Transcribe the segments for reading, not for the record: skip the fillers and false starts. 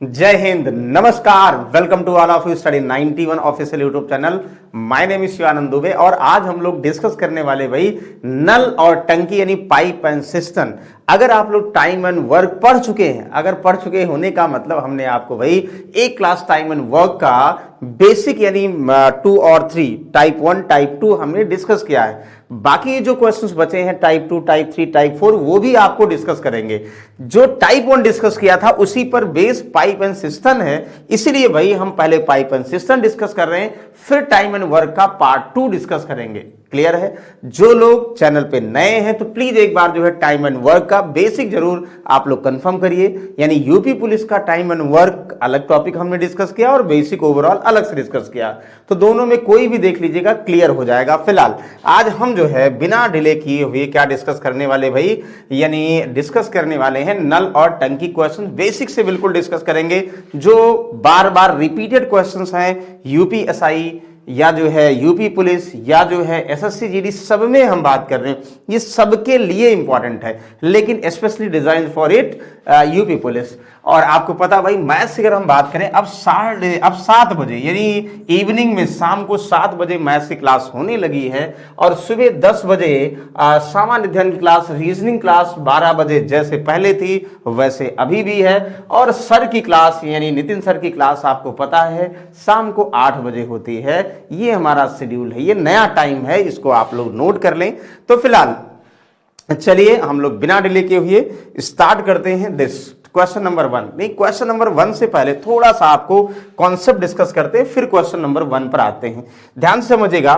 जय हिंद, नमस्कार, welcome to all of you study 91 official YouTube channel. My name is Shivanand Dubey और आज हम लोग डिस्कस करने वाले भाई नल और टंकी यानी पाइप एंड सिस्टम। अगर आप लोग टाइम एंड वर्क पढ़ चुके हैं, अगर पढ़ चुके होने का मतलब हमने आपको भाई एक क्लास टाइम एंड वर्क का बेसिक यानी 2 और 3 टाइप 1 टाइप 2 हमने डिस्कस किया है। बाकी जो क्वेश्चंस बचे हैं टाइप 2 टाइप 3 टाइप 4 वो भी आपको डिस्कस करेंगे। जो टाइप 1 डिस्कस किया था उसी पर बेस पाइप एंड सिस्टम है, इसीलिए भाई हम पहले पाइप एंड सिस्टम डिस्कस कर रहे हैं, फिर टाइम एंड वर्क का पार्ट 2 डिस्कस करेंगे। क्लियर है? जो लोग चैनल पे नए हैं तो प्लीज एक बार जो है टाइम एंड वर्क का बेसिक जरूर आप लोग कंफर्म करिए। यानी यूपी पुलिस का टाइम एंड वर्क अलग टॉपिक हमने डिस्कस किया और बेसिक ओवरऑल अलग से डिस्कस किया, तो दोनों में कोई भी देख लीजिएगा, क्लियर हो जाएगा। फिलहाल आज हम जो है बिना डिले किए हुए क्या डिस्कस करने वाले भाई, यानी डिस्कस करने वाले हैं नल और टंकी क्वेश्चन। बेसिक से बिल्कुल डिस्कस करेंगे, जो बार बार रिपीटेड क्वेश्चंस हैं यूपीएसआई या जो है यूपी पुलिस या जो है एसएससी जीडी, सब में हम बात कर रहे हैं। ये सबके लिए इंपॉर्टेंट है, लेकिन specially design for it UP police. और आपको पता भाई मैथ्स की अगर हम बात करें अब 7 बजे यानी इवनिंग में शाम को 7 बजे मैथ्स की क्लास होने लगी है और सुबह 10 बजे सामान्य अध्ययन की क्लास, रीजनिंग क्लास 12 बजे जैसे पहले थी वैसे अभी भी है। और सर की क्लास यानी नितिन सर की क्लास आपको पता है शाम को 8 बजे होती है। ये हमारा शेड्यूल है, ये नया टाइम है, इसको आप लोग नोट कर लें। तो फिलहाल चलिए हम लोग बिना डिले के हुए स्टार्ट करते हैं दिस क्वेश्चन नंबर 1। नहीं, क्वेश्चन नंबर 1 से पहले थोड़ा सा आपको कॉन्सेप्ट डिस्कस करते हैं, फिर क्वेश्चन नंबर 1 पर आते हैं। ध्यान से समझिएगा।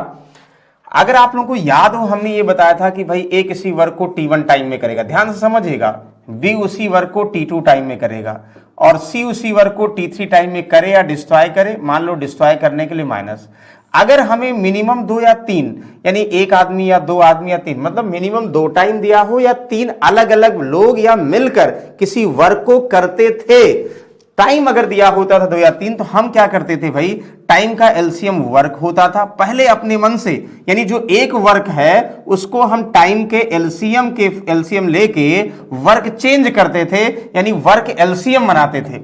अगर आप लोगों को याद हो, हमने ये बताया था कि भाई ए किसी वर्क को T1 टाइम में करेगा, ध्यान से समझिएगा, बी उसी वर्क को T2 टाइम में करेगा और सी उसी वर्क को T3 टाइम में करे या डिस्ट्रॉय करे। मान लो डिस्ट्रॉय करने के लिए माइनस, अगर हमें मिनिमम 2 या 3 यानी एक आदमी या 2 आदमी या 3 मतलब मिनिमम 2 टाइम दिया हो या 3 अलग अलग लोग या मिलकर किसी वर्क को करते थे, टाइम अगर दिया होता था 2 या 3, तो हम क्या करते थे भाई, टाइम का एलसीएम वर्क होता था। पहले अपने मन से यानी जो एक वर्क है उसको हम टाइम के एलसीएम लेके वर्क चेंज करते थे, यानी वर्क एलसीएम बनाते थे।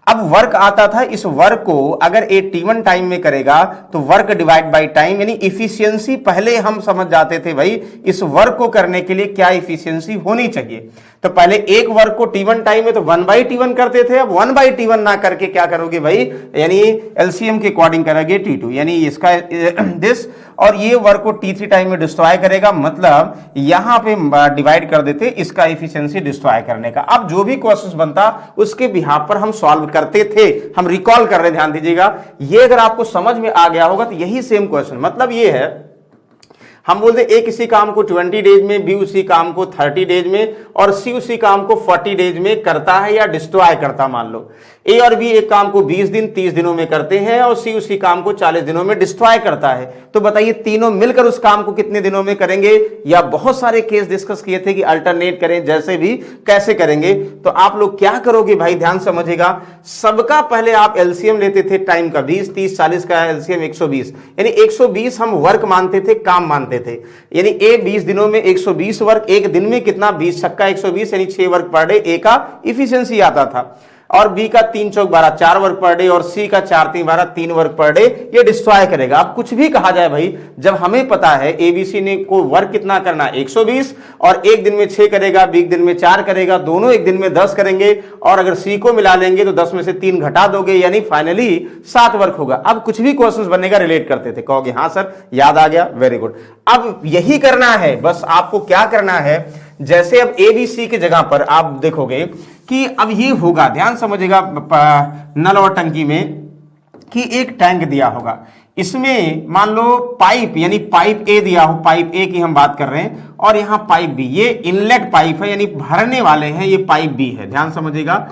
अब वर्क आता था, इस वर्क को अगर ए T1 टाइम में करेगा तो वर्क डिवाइड बाय टाइम यानी इफिशियंसी पहले हम समझ जाते थे भाई इस वर्क को करने के लिए क्या इफिशियंसी होनी चाहिए। तो पहले एक वर्क को T1 टाइम में तो 1/T1 करते थे, अब 1/T1 ना करके क्या करोगे भाई, यानी एलसीएम के अकॉर्डिंग करोगे T2 यानी इसका दिस, और ये वर्क को T3 टाइम में डिस्ट्रॉय करेगा, मतलब यहां पे डिवाइड कर देते इसका इफिशियंसी डिस्ट्रॉय करने का। अब जो भी क्वेश्चन बनता उसके बिहाफ पर हम सॉल्व करते थे, हम रिकॉल कर रहे, ध्यान दीजिएगा। ये अगर आपको समझ में आ गया होगा तो यही सेम क्वेश्चन, मतलब ये है हम बोलते ए किसी काम को 20 डेज में, बी उसी काम को 30 डेज में और सी उसी काम को 40 डेज में करता है या डिस्ट्रॉय करता। मान लो ए और बी एक काम को 20 दिन 30 दिनों में करते हैं और सी उसी काम को 40 दिनों में डिस्ट्रॉय करता है। तो बताइए तीनों मिलकर उस काम को कितने दिनों में करेंगे, या बहुत सारे केस डिस्कस किए थे कि अल्टरनेट करें, जैसे भी कैसे करेंगे। तो आप लोग क्या करोगे भाई, ध्यान समझिएगा। सबका पहले आप एलसीएम लेते थे टाइम का, 20 30 40 का एलसीएम 120, यानी 120 हम वर्क मानते थे, काम मानते थे। यानी ए 20 दिनों में 120 वर्क, एक दिन में कितना, 20 छक्का 120 यानी 6 वर्क पर डे ए का इफिशियंसी आता था। और बी का 3 चौक 12 4 वर्क पर डे और सी का 4 3 12 3 वर्क पर डे, ये डिस्ट्रॉय करेगा। अब कुछ भी कहा जाए भाई, जब हमें पता है एबीसी ने को वर्क कितना करना 120 और एक दिन में 6 करेगा, बी एक दिन में 4 करेगा, दोनों एक दिन में 10 करेंगे, और अगर सी को मिला लेंगे तो 10 में से 3 घटा दोगे यानी फाइनली 7 वर्क होगा। अब कुछ भी क्वेश्चंस बनेगा रिलेट करते थे, कहोगे हाँ सर याद आ गया, वेरी गुड। अब यही करना है, बस आपको क्या करना है, जैसे अब एबीसी की जगह पर आप देखोगे कि अब ये होगा, ध्यान समझिएगा, नल और टंकी में कि एक टैंक दिया होगा, इसमें मान लो पाइप यानी पाइप ए दिया हो, पाइप ए की हम बात कर रहे हैं, और यहां पाइप बी, ये इनलेट पाइप है यानी भरने वाले हैं, ये पाइप बी है। ध्यान समझिएगा,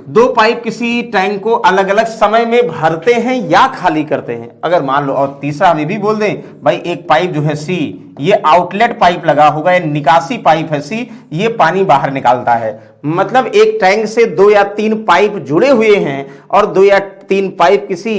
2 पाइप किसी टैंक को अलग अलग समय में भरते हैं या खाली करते हैं। अगर मान लो, और तीसरा हम ये भी बोल दें भाई, एक पाइप जो है सी, ये आउटलेट पाइप लगा होगा, ये निकासी पाइप है सी, ये पानी बाहर निकालता है। मतलब एक टैंक से 2 या 3 पाइप जुड़े हुए हैं और 2 या 3 पाइप किसी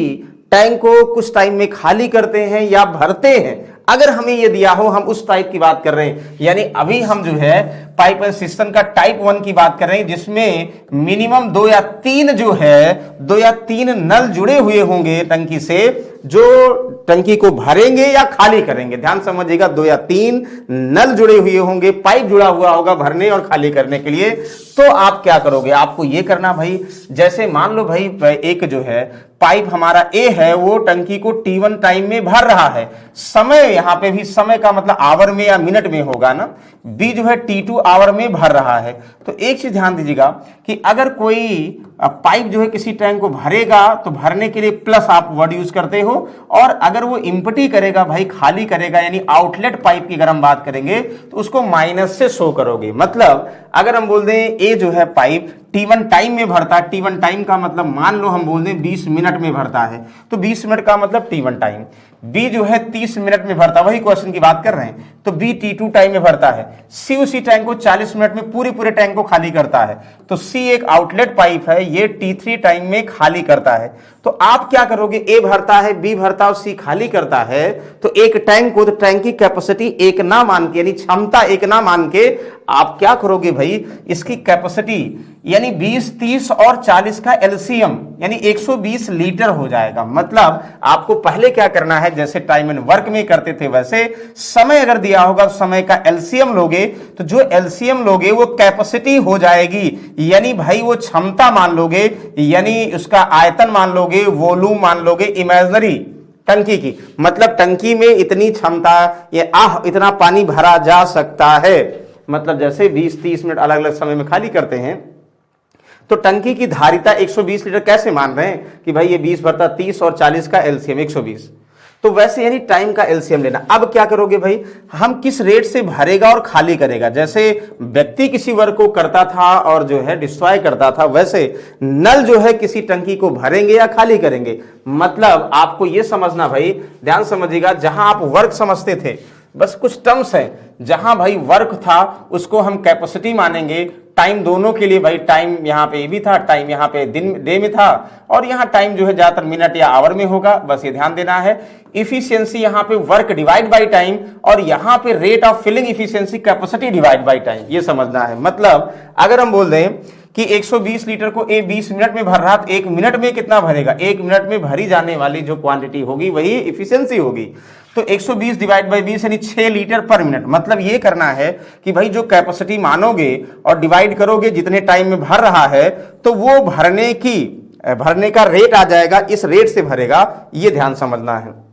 टैंक को कुछ टाइम में खाली करते हैं या भरते हैं, अगर हमें ये दिया हो, हम उस टाइप की बात कर रहे हैं। यानी अभी हम जो है पाइप एंड सिस्टम का टाइप 1 की बात कर रहे हैं, जिसमें मिनिमम 2 या 3 जो है 2 या 3 नल जुड़े हुए होंगे टंकी से, जो टंकी को भरेंगे या खाली करेंगे। ध्यान समझिएगा, 2 या 3 नल जुड़े हुए होंगे, पाइप जुड़ा हुआ होगा भरने और खाली करने के लिए। तो आप क्या करोगे, आपको ये करना भाई, जैसे मान लो भाई एक जो है पाइप हमारा ए है, वो टंकी को T1 टाइम में भर रहा है। समय यहां पे भी समय का मतलब आवर में या मिनट में होगा ना। बी जो है T2 आवर में भर रहा है। तो एक चीज ध्यान दीजिएगा कि अगर कोई पाइप जो है किसी टैंक को भरेगा तो भरने के लिए प्लस आप वर्ड यूज करते हो, और अगर वो इम्पटी करेगा भाई खाली करेगा, यानी आउटलेट पाइप की अगर हम बात करेंगे तो उसको माइनस से शो करोगे। मतलब अगर हम बोल दें ए जो है पाइप T1 टाइम में भरता है, T1 टाइम का मतलब मान लो हम बोल दें 20 मिनट में भरता है, तो 20 मिनट का मतलब T1 टाइम। बी जो है 30 मिनट में भरता, वही क्वेश्चन की बात कर रहे हैं, तो बी T2 टाइम में भरता है। सी उसी टैंक को 40 मिनट में पूरे टैंक को खाली करता है। तो सी एक आउटलेट पाइप है, ये T3 टाइम में खाली करता है। तो आप क्या करोगे, ए भरता है, बी भरता है और सी खाली करता है, तो एक टैंक को, तो टैंक की कैपेसिटी एक ना मान के, यानी क्षमता एक ना मान के आप क्या करोगे भाई, इसकी कैपेसिटी यानी 20, 30 और 40 का एलसीएम यानी 120 लीटर हो जाएगा। मतलब आपको पहले क्या करना है, जैसे टाइम एंड वर्क में करते थे वैसे समय अगर दिया होगा तो समय का एलसीएम लोगे, तो जो एलसीएम लोगे वो कैपेसिटी हो जाएगी, यानी भाई वो क्षमता मान लोगे, यानी उसका आयतन मान लोगे, वॉल्यूम मान लोगे इमेजिनरी टंकी की। मतलब टंकी में इतनी क्षमता, ये इतना पानी भरा जा सकता है। मतलब जैसे 20-30 मिनट अलग अलग समय में खाली करते हैं, तो टंकी की धारिता 120 लीटर कैसे मान रहे हैं कि भाई ये 20 भरता 30 और 40 का एलसीएम 120, तो वैसे यानी टाइम का एलसीएम लेना। अब क्या करोगे भाई, हम किस रेट से भरेगा और खाली करेगा। जैसे व्यक्ति किसी वर्क को करता था और जो है डिस्ट्रॉय करता था, वैसे नल जो है किसी टंकी को भरेंगे या खाली करेंगे। मतलब आपको यह समझना भाई, ध्यान समझिएगा, जहां आप वर्क समझते थे, बस कुछ टर्म्स है, जहां भाई वर्क था उसको हम कैपेसिटी मानेंगे, टाइम दोनों के लिए भाई, टाइम यहाँ पे भी था, टाइम यहाँ पे डे में था, और यहाँ टाइम जो है ज्यादातर मिनट या आवर में होगा, बस ये ध्यान देना है। इफिशियंसी यहाँ पे वर्क डिवाइड बाय टाइम, और यहाँ पे rate of filling efficiency capacity divide by time, ये समझना है। मतलब अगर हम बोल दें कि 120 लीटर को ए 20 मिनट में भर रहा, तो 1 मिनट में कितना भरेगा, 1 मिनट में भरी जाने वाली जो क्वांटिटी होगी वही इफिशियंसी होगी। तो 120 डिवाइड बाय 20 यानी 6 लीटर पर मिनट। मतलब ये करना है कि भाई जो कैपेसिटी मानोगे और डिवाइड करोगे जितने टाइम में भर रहा है, तो वो भरने का रेट आ जाएगा, इस रेट से भरेगा, ये ध्यान समझना है।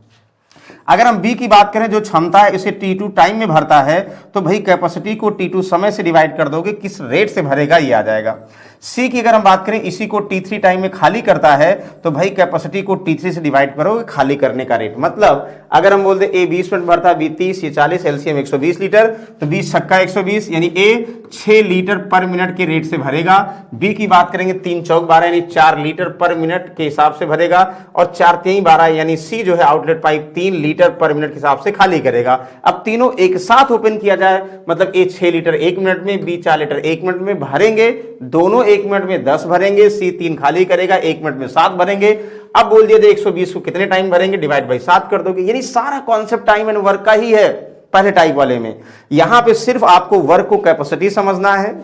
अगर हम बी की बात करें, जो क्षमता है इसे T2 टाइम में भरता है, तो भाई कैपेसिटी को T2 समय से डिवाइड कर दोगे, किस रेट से भरेगा ये आ जाएगा। सी की अगर हम बात करें, इसी को T3 टाइम में खाली करता है, तो भाई कैपेसिटी को T3 से डिवाइड करोगे, खाली करने का रेट। मतलब अगर हम बोल दे ए 20 मिनट भरता है, बी 30, ये 40, एलसीएम 120 लीटर, तो 20 छक्का 120 यानी ए 6 लीटर पर मिनट के रेट से भरेगा। बी की बात करेंगे 3 चौक 12 यानी 4 लीटर पर मिनट के हिसाब से भरेगा, और 4 3 12 यानी सी जो है outlet pipe 3 litre per minute के हिसाब से खाली करेगा। अब तीनों एक साथ ओपन किया जाए, मतलब ए 6 लीटर 1 मिनट में, बी 4 लीटर 1 मिनट में भरेंगे, दोनों 1 मिनट में 10 भरेंगे, सी 3 खाली करेगा, 1 मिनट में 7 भरेंगे। अब बोल दिया 120 को कितने टाइम भरेंगे, डिवाइड बाय 7 कर दोगे। यानी सारा कॉन्सेप्ट टाइम एंड वर्क का ही है पहले टाइप वाले में। यहां पे सिर्फ आपको वर्क को कैपेसिटी समझना है,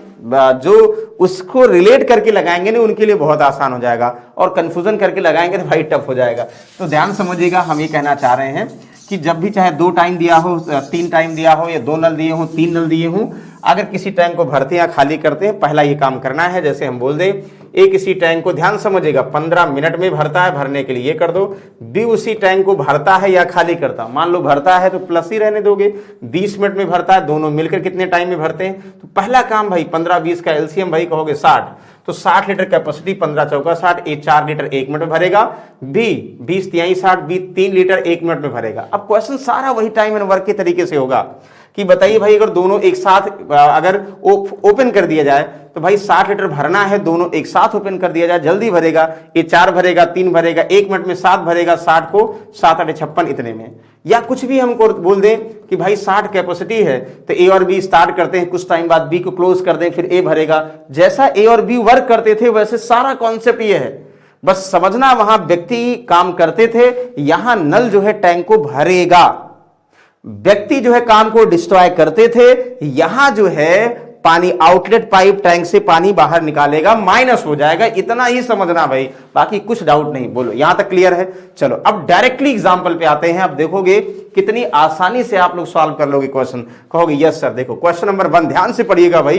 जो उसको रिलेट करके लगाएंगे ना उनके लिए बहुत आसान हो जाएगा, और कंफ्यूजन करके लगाएंगे तो भाई टफ हो जाएगा। तो ध्यान समझिएगा, हम ये कहना चाह रहे हैं कि जब भी चाहे 2 टाइम दिया हो, 3 टाइम दिया हो, या 2 नल दिए हो, 3 नल दिए हो, अगर किसी टैंक को भरते हैं या खाली करते हैं, पहला ये काम करना है। जैसे हम बोल दें ए किसी टैंक को, ध्यान समझिएगा, 15 मिनट में भरता है, भरने के लिए ये कर दो। बी उसी टैंक को भरता है या खाली करता, मान लो भरता है तो प्लस ही रहने दोगे, 20 मिनट में भरता है, दोनों मिलकर कितने टाइम में भरते हैं। तो पहला काम भाई 15-20 का एलसीएम भाई कहोगे 60, तो 60 लीटर कैपेसिटी, 15 चौका 60, ए 4 लीटर 1 मिनट में भरेगा। बी 20 तिहाई 60, बी 3 लीटर 1 मिनट में भरेगा। अब क्वेश्चन सारा वही टाइम एंड वर्क के तरीके से होगा कि बताइए भाई, अगर दोनों एक साथ अगर ओपन कर दिया जाए, तो भाई 60 लीटर भरना है, दोनों एक साथ ओपन कर दिया जाए, जल्दी भरेगा। ये 4 भरेगा, 3 भरेगा, 1 मिनट में 7 भरेगा, 60 को 7 8 56 इतने में। या कुछ भी हमको बोल दें कि भाई 60 कैपेसिटी है, तो ए और बी स्टार्ट करते हैं, कुछ टाइम बाद बी को क्लोज कर दें, फिर ए भरेगा। जैसा ए और बी वर्क करते थे वैसे सारा कॉन्सेप्ट ये है। बस समझना, वहां व्यक्ति काम करते थे, यहां नल जो है टैंक को भरेगा। व्यक्ति जो है काम को डिस्ट्रॉय करते थे, यहां जो है पानी आउटलेट पाइप टैंक से पानी बाहर निकालेगा, माइनस हो जाएगा। इतना ही समझना भाई, बाकी कुछ डाउट नहीं। बोलो यहां तक क्लियर है? चलो अब डायरेक्टली एग्जांपल पे आते हैं। अब देखोगे कितनी आसानी से आप लोग सॉल्व कर लोगे क्वेश्चन। कहोगे यस सर। देखो क्वेश्चन नंबर 1 ध्यान से पढ़िएगा भाई,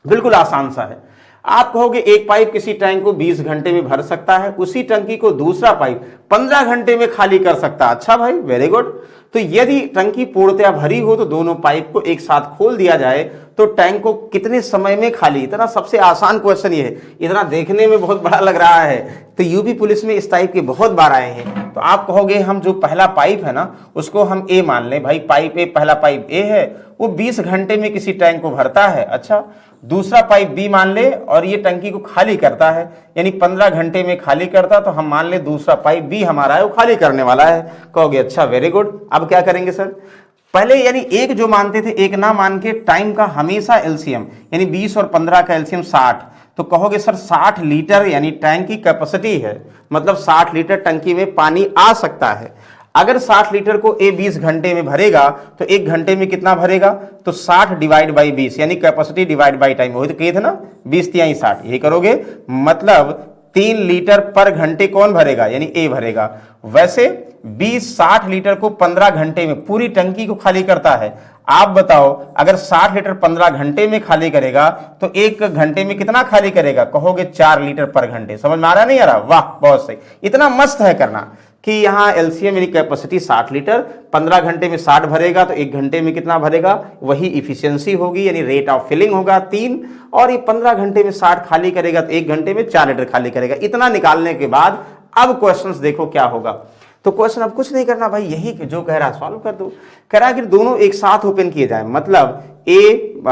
बिल्कुल आसान सा है। आप कहोगे एक पाइप किसी टैंक को 20 घंटे में भर सकता है, उसी टंकी को दूसरा पाइप 15 घंटे में खाली कर सकता है। अच्छा भाई, वेरी गुड। तो यदि टंकी पूर्णतया भरी हो तो दोनों पाइप को एक साथ खोल दिया जाए तो टैंक को कितने समय में खाली? इतना सबसे आसान क्वेश्चन ये है, इतना देखने में बहुत बड़ा लग रहा है। तो यूपी पुलिस में इस टाइप के बहुत बार आए हैं। तो आप कहोगे हम जो पहला पाइप है ना उसको हम ए मान लें। भाई पाइप ए, पहला पाइप ए है, वो 20 घंटे में किसी टैंक को भरता है। अच्छा, दूसरा पाइप बी मान ले और ये टंकी को खाली करता है, यानी 15 घंटे में खाली करता। तो हम मान ले दूसरा पाइप बी हमारा है, वो खाली करने वाला है। कहोगे अच्छा वेरी गुड। अब क्या करेंगे सर? पहले यानी एक जो मानते थे एक ना मान के टाइम का हमेशा एलसीएम, यानी 20 और 15 का एलसीएम 60। तो कहोगे सर 60 लीटर यानी टैंक की कैपेसिटी है, मतलब 60 लीटर टंकी में पानी आ सकता है। अगर 60 लीटर को ए 20 घंटे में भरेगा तो 1 घंटे में कितना भरेगा? तो 60 डिवाइड बाई 20 यानी कैपेसिटी डिवाइड बाई टाइम। वही तो कहे थे ना, 20 तिहाई 60, यही करोगे। मतलब 3 लीटर पर घंटे कौन भरेगा? यानी ए भरेगा। वैसे 20 60 लीटर को 15 घंटे में पूरी टंकी को खाली करता है। आप बताओ अगर 60 लीटर 15 घंटे में खाली करेगा तो 1 घंटे में कितना खाली करेगा? कहोगे 4 लीटर पर घंटे। समझ में आ रहा नहीं आ रहा? वाह बहुत सही। इतना मस्त है करना कि यहाँ एलसीएम यानी कैपेसिटी 60 लीटर, 15 घंटे में 60 भरेगा तो 1 घंटे में कितना भरेगा? वही इफिशियंसी होगी, यानी रेट ऑफ फिलिंग होगा 3। और ये 15 घंटे में 60 खाली करेगा तो 1 घंटे में 4 लीटर खाली करेगा। इतना निकालने के बाद अब क्वेश्चंस देखो क्या होगा। तो क्वेश्चन अब कुछ नहीं करना भाई, यही जो कह रहा सॉल्व कर दो। कह रहा है कि दोनों एक साथ ओपन किए जाए, मतलब ए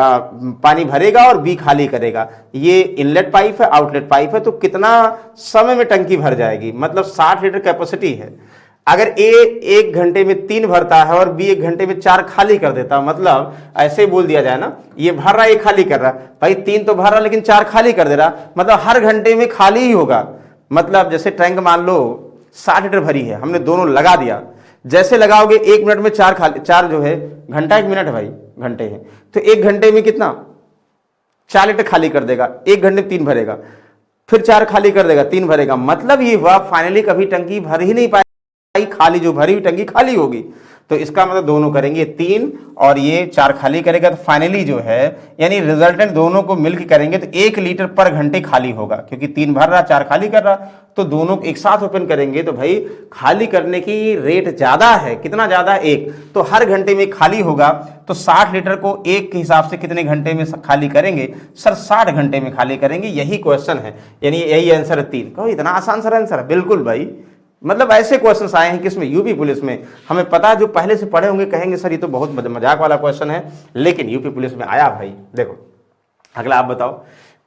पानी भरेगा और बी खाली करेगा। ये इनलेट पाइप है, आउटलेट पाइप है, तो कितना समय में टंकी भर जाएगी? मतलब 60 लीटर कैपेसिटी है। अगर ए 1 घंटे में 3 भरता है और बी 1 घंटे में 4 खाली कर देता, मतलब ऐसे बोल दिया जाए ना, ये भर रहा है, ये खाली कर रहा है। भाई 3 तो भर रहा लेकिन 4 खाली कर दे रहा, मतलब हर घंटे में खाली ही होगा। मतलब जैसे टैंक मान लो 60 लीटर भरी है, हमने दोनों लगा दिया। जैसे लगाओगे 1 मिनट में 4 खाली, 4 जो है घंटा 1 मिनट है भाई, घंटे है, तो 1 घंटे में कितना? 4 लीटर खाली कर देगा। 1 घंटे में 3 भरेगा, फिर 4 खाली कर देगा, 3 भरेगा। मतलब ये हुआ फाइनली कभी टंकी भर ही नहीं पाएगी, खाली जो भरी हुई टंकी खाली होगी। तो इसका मतलब दोनों करेंगे 3 और ये 4 खाली करेगा, तो फाइनली जो है यानी रिजल्टेंट दोनों को मिलकर करेंगे तो 1 लीटर पर घंटे खाली होगा, क्योंकि 3 भर रहा 4 खाली कर रहा। तो दोनों एक साथ ओपन करेंगे तो भाई खाली करने की रेट ज्यादा है। कितना ज्यादा? 1। तो हर घंटे में खाली होगा, तो 60 लीटर को 1 के हिसाब से कितने घंटे में खाली करेंगे? सर 60 घंटे में खाली करेंगे। यही क्वेश्चन है, यानी यही आंसर है 3। कहो इतना आसान सर आंसर है? बिल्कुल भाई, मतलब ऐसे क्वेश्चंस आए हैं किसमें? यूपी पुलिस में। हमें पता है जो पहले से पढ़े होंगे कहेंगे सर ये तो बहुत मजाक वाला क्वेश्चन है, लेकिन यूपी पुलिस में आया भाई। देखो अगला आप बताओ,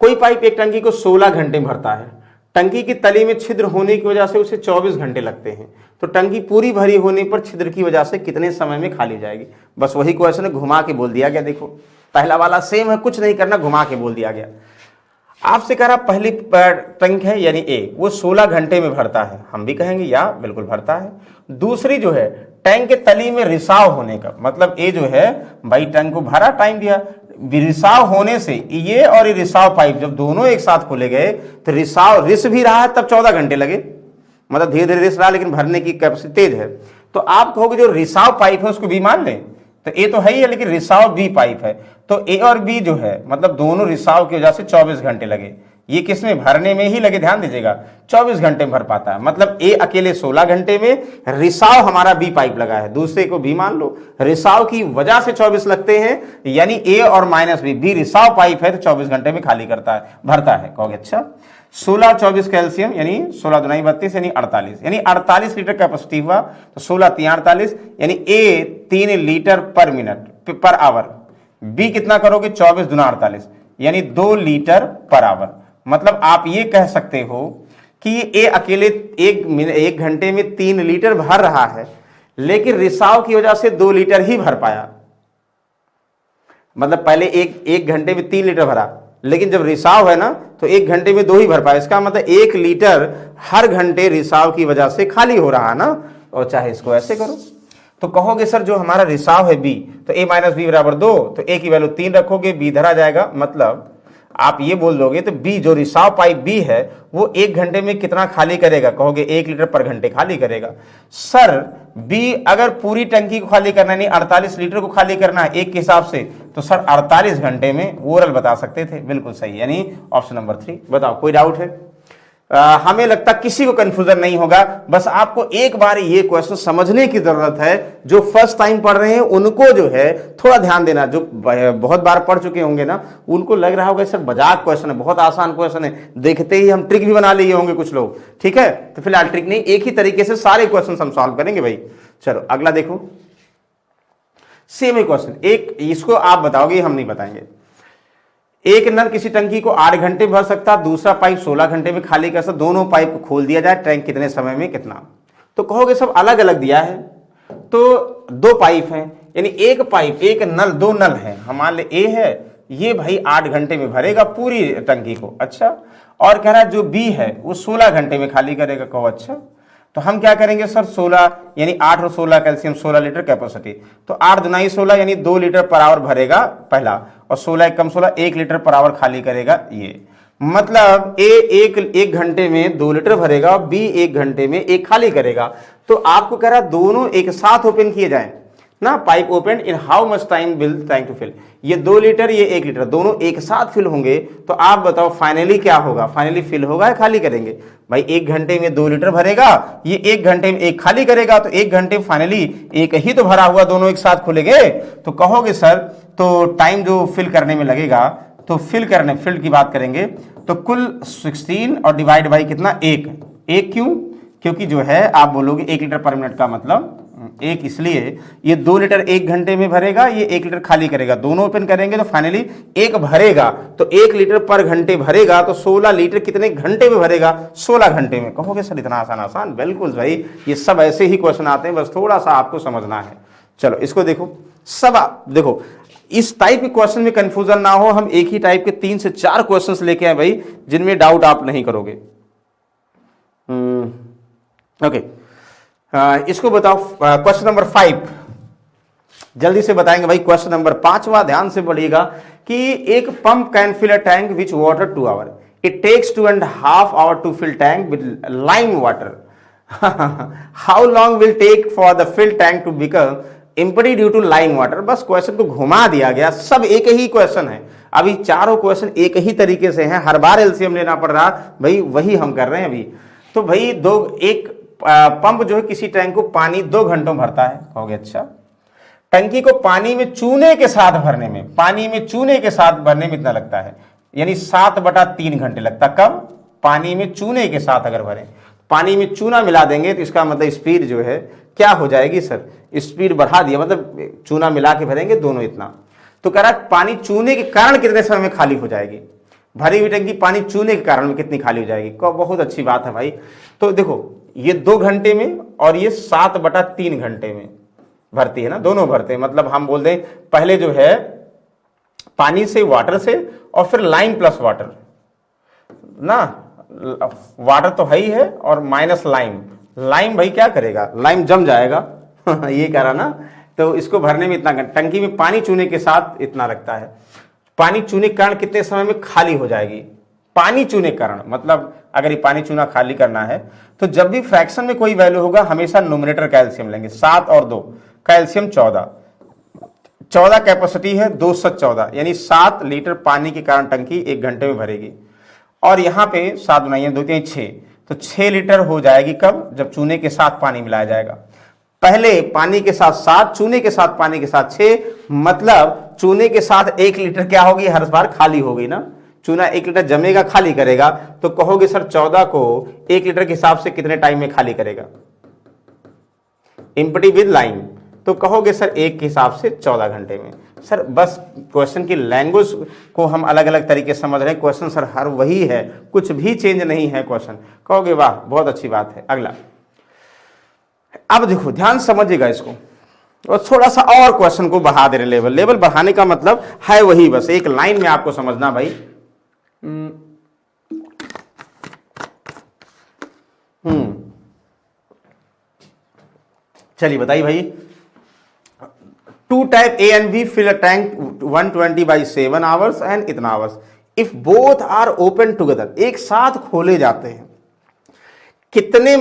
कोई पाइप एक टंकी को 16 घंटे भरता है। टंकी की तली में छिद्र होने की वजह से उसे 24 घंटे लगते हैं। तो टंकी पूरी भरी होने पर छिद्र की वजह से कितने समय में खाली जाएगी? बस वही क्वेश्चन है, घुमा के बोल दिया गया। देखो पहला वाला सेम है, कुछ नहीं करना, घुमा के बोल दिया गया। आपसे कह रहा पहली टंक है यानी ए, वो 16 घंटे में भरता है। हम भी कहेंगे या बिल्कुल भरता है। दूसरी जो है टैंक के तली में रिसाव होने का, मतलब ए जो है भाई टैंक को भरा, टाइम दिया, रिसाव होने से ये और ये रिसाव पाइप जब दोनों एक साथ खोले गए तो रिसाव रिस भी रहा है, तब 14 घंटे लगे। मतलब धीरे धीरे रिस रहा लेकिन भरने की कैपेसिटी तेज है। तो आप कहोगे जो रिसाव पाइप है उसको भी मान लें, तो ए तो है ही है लेकिन रिसाव बी पाइप है। तो ए और बी जो है मतलब दोनों रिसाव की वजह से 24 घंटे लगे। ये किसमें? भरने में ही लगे। ध्यान दीजिएगा 24 घंटे में भर पाता है। मतलब ए अकेले 16 घंटे में, रिसाव हमारा बी पाइप लगा है, दूसरे को बी मान लो, रिसाव की वजह से 24 लगते हैं, यानी ए और माइनस बी रिसाव पाइप है तो 24 घंटे में खाली करता है, भरता है। कहोगे अच्छा 16 24 कैल्शियम यानी 16 दूनी 32 यानी 48, यानी 48 लीटर कैपेसिटी हुआ। तो 16 3 48 यानी a 3 litre per minute per hour. B कितना करोगे? 24 दूना 48 यानी 2 लीटर पर आवर। मतलब आप ये कह सकते हो कि ए अकेले एक घंटे में 3 लीटर भर रहा है, लेकिन रिसाव की वजह से 2 लीटर ही भर पाया। मतलब पहले एक घंटे में 3 लीटर भरा, लेकिन जब रिसाव है ना तो 1 घंटे में 2 ही भर पाए। इसका मतलब 1 लीटर हर घंटे रिसाव की वजह से खाली हो रहा है ना। और चाहे इसको ऐसे करो तो कहोगे सर जो हमारा रिसाव है बी, तो a माइनस बी बराबर 2, तो a की वैल्यू 3 रखोगे, b धरा जाएगा। मतलब आप ये बोल दोगे तो b जो रिसाव पाइप b है वो 1 घंटे में कितना खाली करेगा, कहोगे 1 लीटर पर घंटे खाली करेगा। सर b अगर पूरी टंकी को खाली करना नहीं 48 लीटर को खाली करना है एक के हिसाब से, तो सर 48 घंटे में ओरल बता सकते थे। बिल्कुल सही, यानी ऑप्शन नंबर 3। बताओ कोई डाउट है? हमें लगता किसी को कंफ्यूजन नहीं होगा। बस आपको एक बार ये क्वेश्चन समझने की जरूरत है। जो फर्स्ट टाइम पढ़ रहे हैं उनको जो है थोड़ा ध्यान देना, जो बहुत बार पढ़ चुके होंगे ना उनको लग रहा होगा सर मजाक क्वेश्चन है, बहुत आसान क्वेश्चन है, देखते ही हम ट्रिक भी बना लिए होंगे कुछ लोग। ठीक है, तो फिलहाल ट्रिक नहीं, एक ही तरीके से सारे क्वेश्चन हम सॉल्व करेंगे भाई। चलो अगला देखो, सेम ही क्वेश्चन, एक इसको आप बताओगे, हम नहीं बताएंगे। एक नल किसी टंकी को 8 घंटे भर सकता, दूसरा पाइप 16 घंटे में खाली कर सकता। दोनों पाइप को खोल दिया जाए, टैंक कितने समय में कितना। तो कहोगे सब अलग अलग दिया है, तो 2 पाइप हैं, यानी एक पाइप, एक नल, 2 नल है। हमारे लिए ए है, ये भाई 8 घंटे में भरेगा पूरी टंकी को। अच्छा, और कह रहा है जो बी है वो 16 घंटे में खाली करेगा। कहो अच्छा, तो हम क्या करेंगे सर 16 यानी 8 और 16 कैल्शियम 16 लीटर कैपेसिटी, तो 8 दुनाई 16 यानी 2 लीटर पर आवर भरेगा पहला, और 16 कम 16 1 लीटर पर आवर खाली करेगा। ये मतलब ए एक घंटे में 2 लीटर भरेगा, बी 1 घंटे में 1 खाली करेगा। तो आपको कह रहा दोनों एक साथ ओपन किए जाए ना, pipe open in how much time will time to fill. ये 2 लीटर ये 1 लीटर दोनों एक साथ फिल होंगे, तो आप बताओ फाइनली क्या होगा, फाइनली फिल होगा या खाली करेंगे? भाई 1 घंटे में 2 लीटर भरेगा, ये 1 घंटे में 1 खाली करेगा, तो 1 घंटे में फाइनली 1 ही तो भरा हुआ, दोनों एक साथ खुलेंगे। तो कहोगे सर तो टाइम जो फिल करने में लगेगा, तो फिल की बात करेंगे तो कुल 16 और डिवाइड बाई कितना 1 क्यों? क्योंकि जो है आप बोलोगे 1 लीटर पर मिनट का मतलब 1, इसलिए ये 2 लीटर 1 घंटे में भरेगा, ये 1 लीटर खाली करेगा, दोनों ओपन करेंगे तो फाइनली 1 भरेगा, तो 1 लीटर पर घंटे भरेगा, तो 16 लीटर कितने घंटे में भरेगा? 16 घंटे में। कहोगे सर इतना आसान? बिल्कुल भाई, ये सब ऐसे ही क्वेश्चन आते हैं, बस थोड़ा सा आपको समझना है। चलो इसको देखो, सब देखो इस टाइप के क्वेश्चन में कंफ्यूजन ना हो, हम एक ही टाइप के 3 से 4 क्वेश्चंस लेके आए भाई, जिनमें डाउट आप नहीं करोगे। ओके, इसको बताओ क्वेश्चन नंबर 5, जल्दी से बताएंगे भाई। क्वेश्चन नंबर 5वां ध्यान से पढ़िएगा कि एक pump can fill a tank which water 2 hour, it takes 2.5 hour to fill tank with lime water. How long will take for the fill tank to become empty due to lime water. बस question को घुमा दिया गया, सब एक ही question है। अभी चारों क्वेश्चन एक ही तरीके से हैं, हर बार एलसीएम लेना पड़ रहा भाई, वही हम कर रहे हैं अभी। तो भाई एक पंप जो है किसी टैंक को पानी 2 घंटों भरता है। कहोगे अच्छा, टंकी को पानी में चूने के साथ भरने में इतना लगता है, यानी 7/3 घंटे लगता। कब? पानी में चूने के साथ अगर भरें, पानी में चूना मिला देंगे तो इसका मतलब स्पीड जो है क्या हो जाएगी सर, स्पीड बढ़ा दिया, मतलब चूना मिला के भरेंगे दोनों इतना। तो कह रहा पानी चूने के कारण कितने समय में खाली हो जाएगी? भरी हुई टंकी पानी चूने के कारण में कितनी खाली हो जाएगी? बहुत अच्छी बात है भाई। तो देखो ये 2 घंटे में और ये 7/3 घंटे में भरती है ना, दोनों भरते हैं। मतलब हम बोल दें पहले जो है पानी से, वाटर से, और फिर लाइम प्लस वाटर ना, वाटर तो है ही है और माइनस लाइम। लाइम भाई क्या करेगा, लाइम जम जाएगा ये कह रहा ना। तो इसको भरने में इतना, टंकी में पानी चूने के साथ इतना लगता है। पानी चूने के कारण कितने समय में खाली हो जाएगी? पानी चूने के कारण मतलब अगर ये पानी चूना खाली करना है तो जब भी फ्रैक्शन में कोई वैल्यू होगा हमेशा न्यूमरेटर कैल्शियम लेंगे। 7 और 2 कैल्शियम 14 कैपेसिटी है 214, यानी 7 लीटर पानी के कारण टंकी 1 घंटे में भरेगी। और यहाँ पे 7 बनाइए 2 3 6, तो 6 लीटर हो जाएगी। कब? जब चूने के साथ पानी मिलाया जाएगा। पहले पानी के साथ 7, चूने के साथ पानी के साथ 6, मतलब चूने के साथ 1 लीटर क्या होगी, हर बार खाली होगी ना। चूना 1 लीटर जमेगा, खाली करेगा। तो कहोगे सर 14 को 1 लीटर के हिसाब से कितने टाइम में खाली करेगा? Empty with lime. तो कहोगे सर 1 के हिसाब से 14 घंटे में। सर बस क्वेश्चन की लैंग्वेज को हम अलग अलग तरीके से समझ रहे हैं, क्वेश्चन सर हर वही है, कुछ भी चेंज नहीं है क्वेश्चन। कहोगे वाह बहुत अच्छी बात है। अगला, अब देखो ध्यान समझिएगा इसको, और थोड़ा सा और क्वेश्चन को बढ़ा दे रहे, लेवल बढ़ाने का मतलब है वही, बस एक लाइन में आपको समझना भाई। चलिए बताइए भाई, two pipe A and B fill a tank 120/7 hours and इतना hours if both are open together, एक साथ खोले जाते हैं। कितने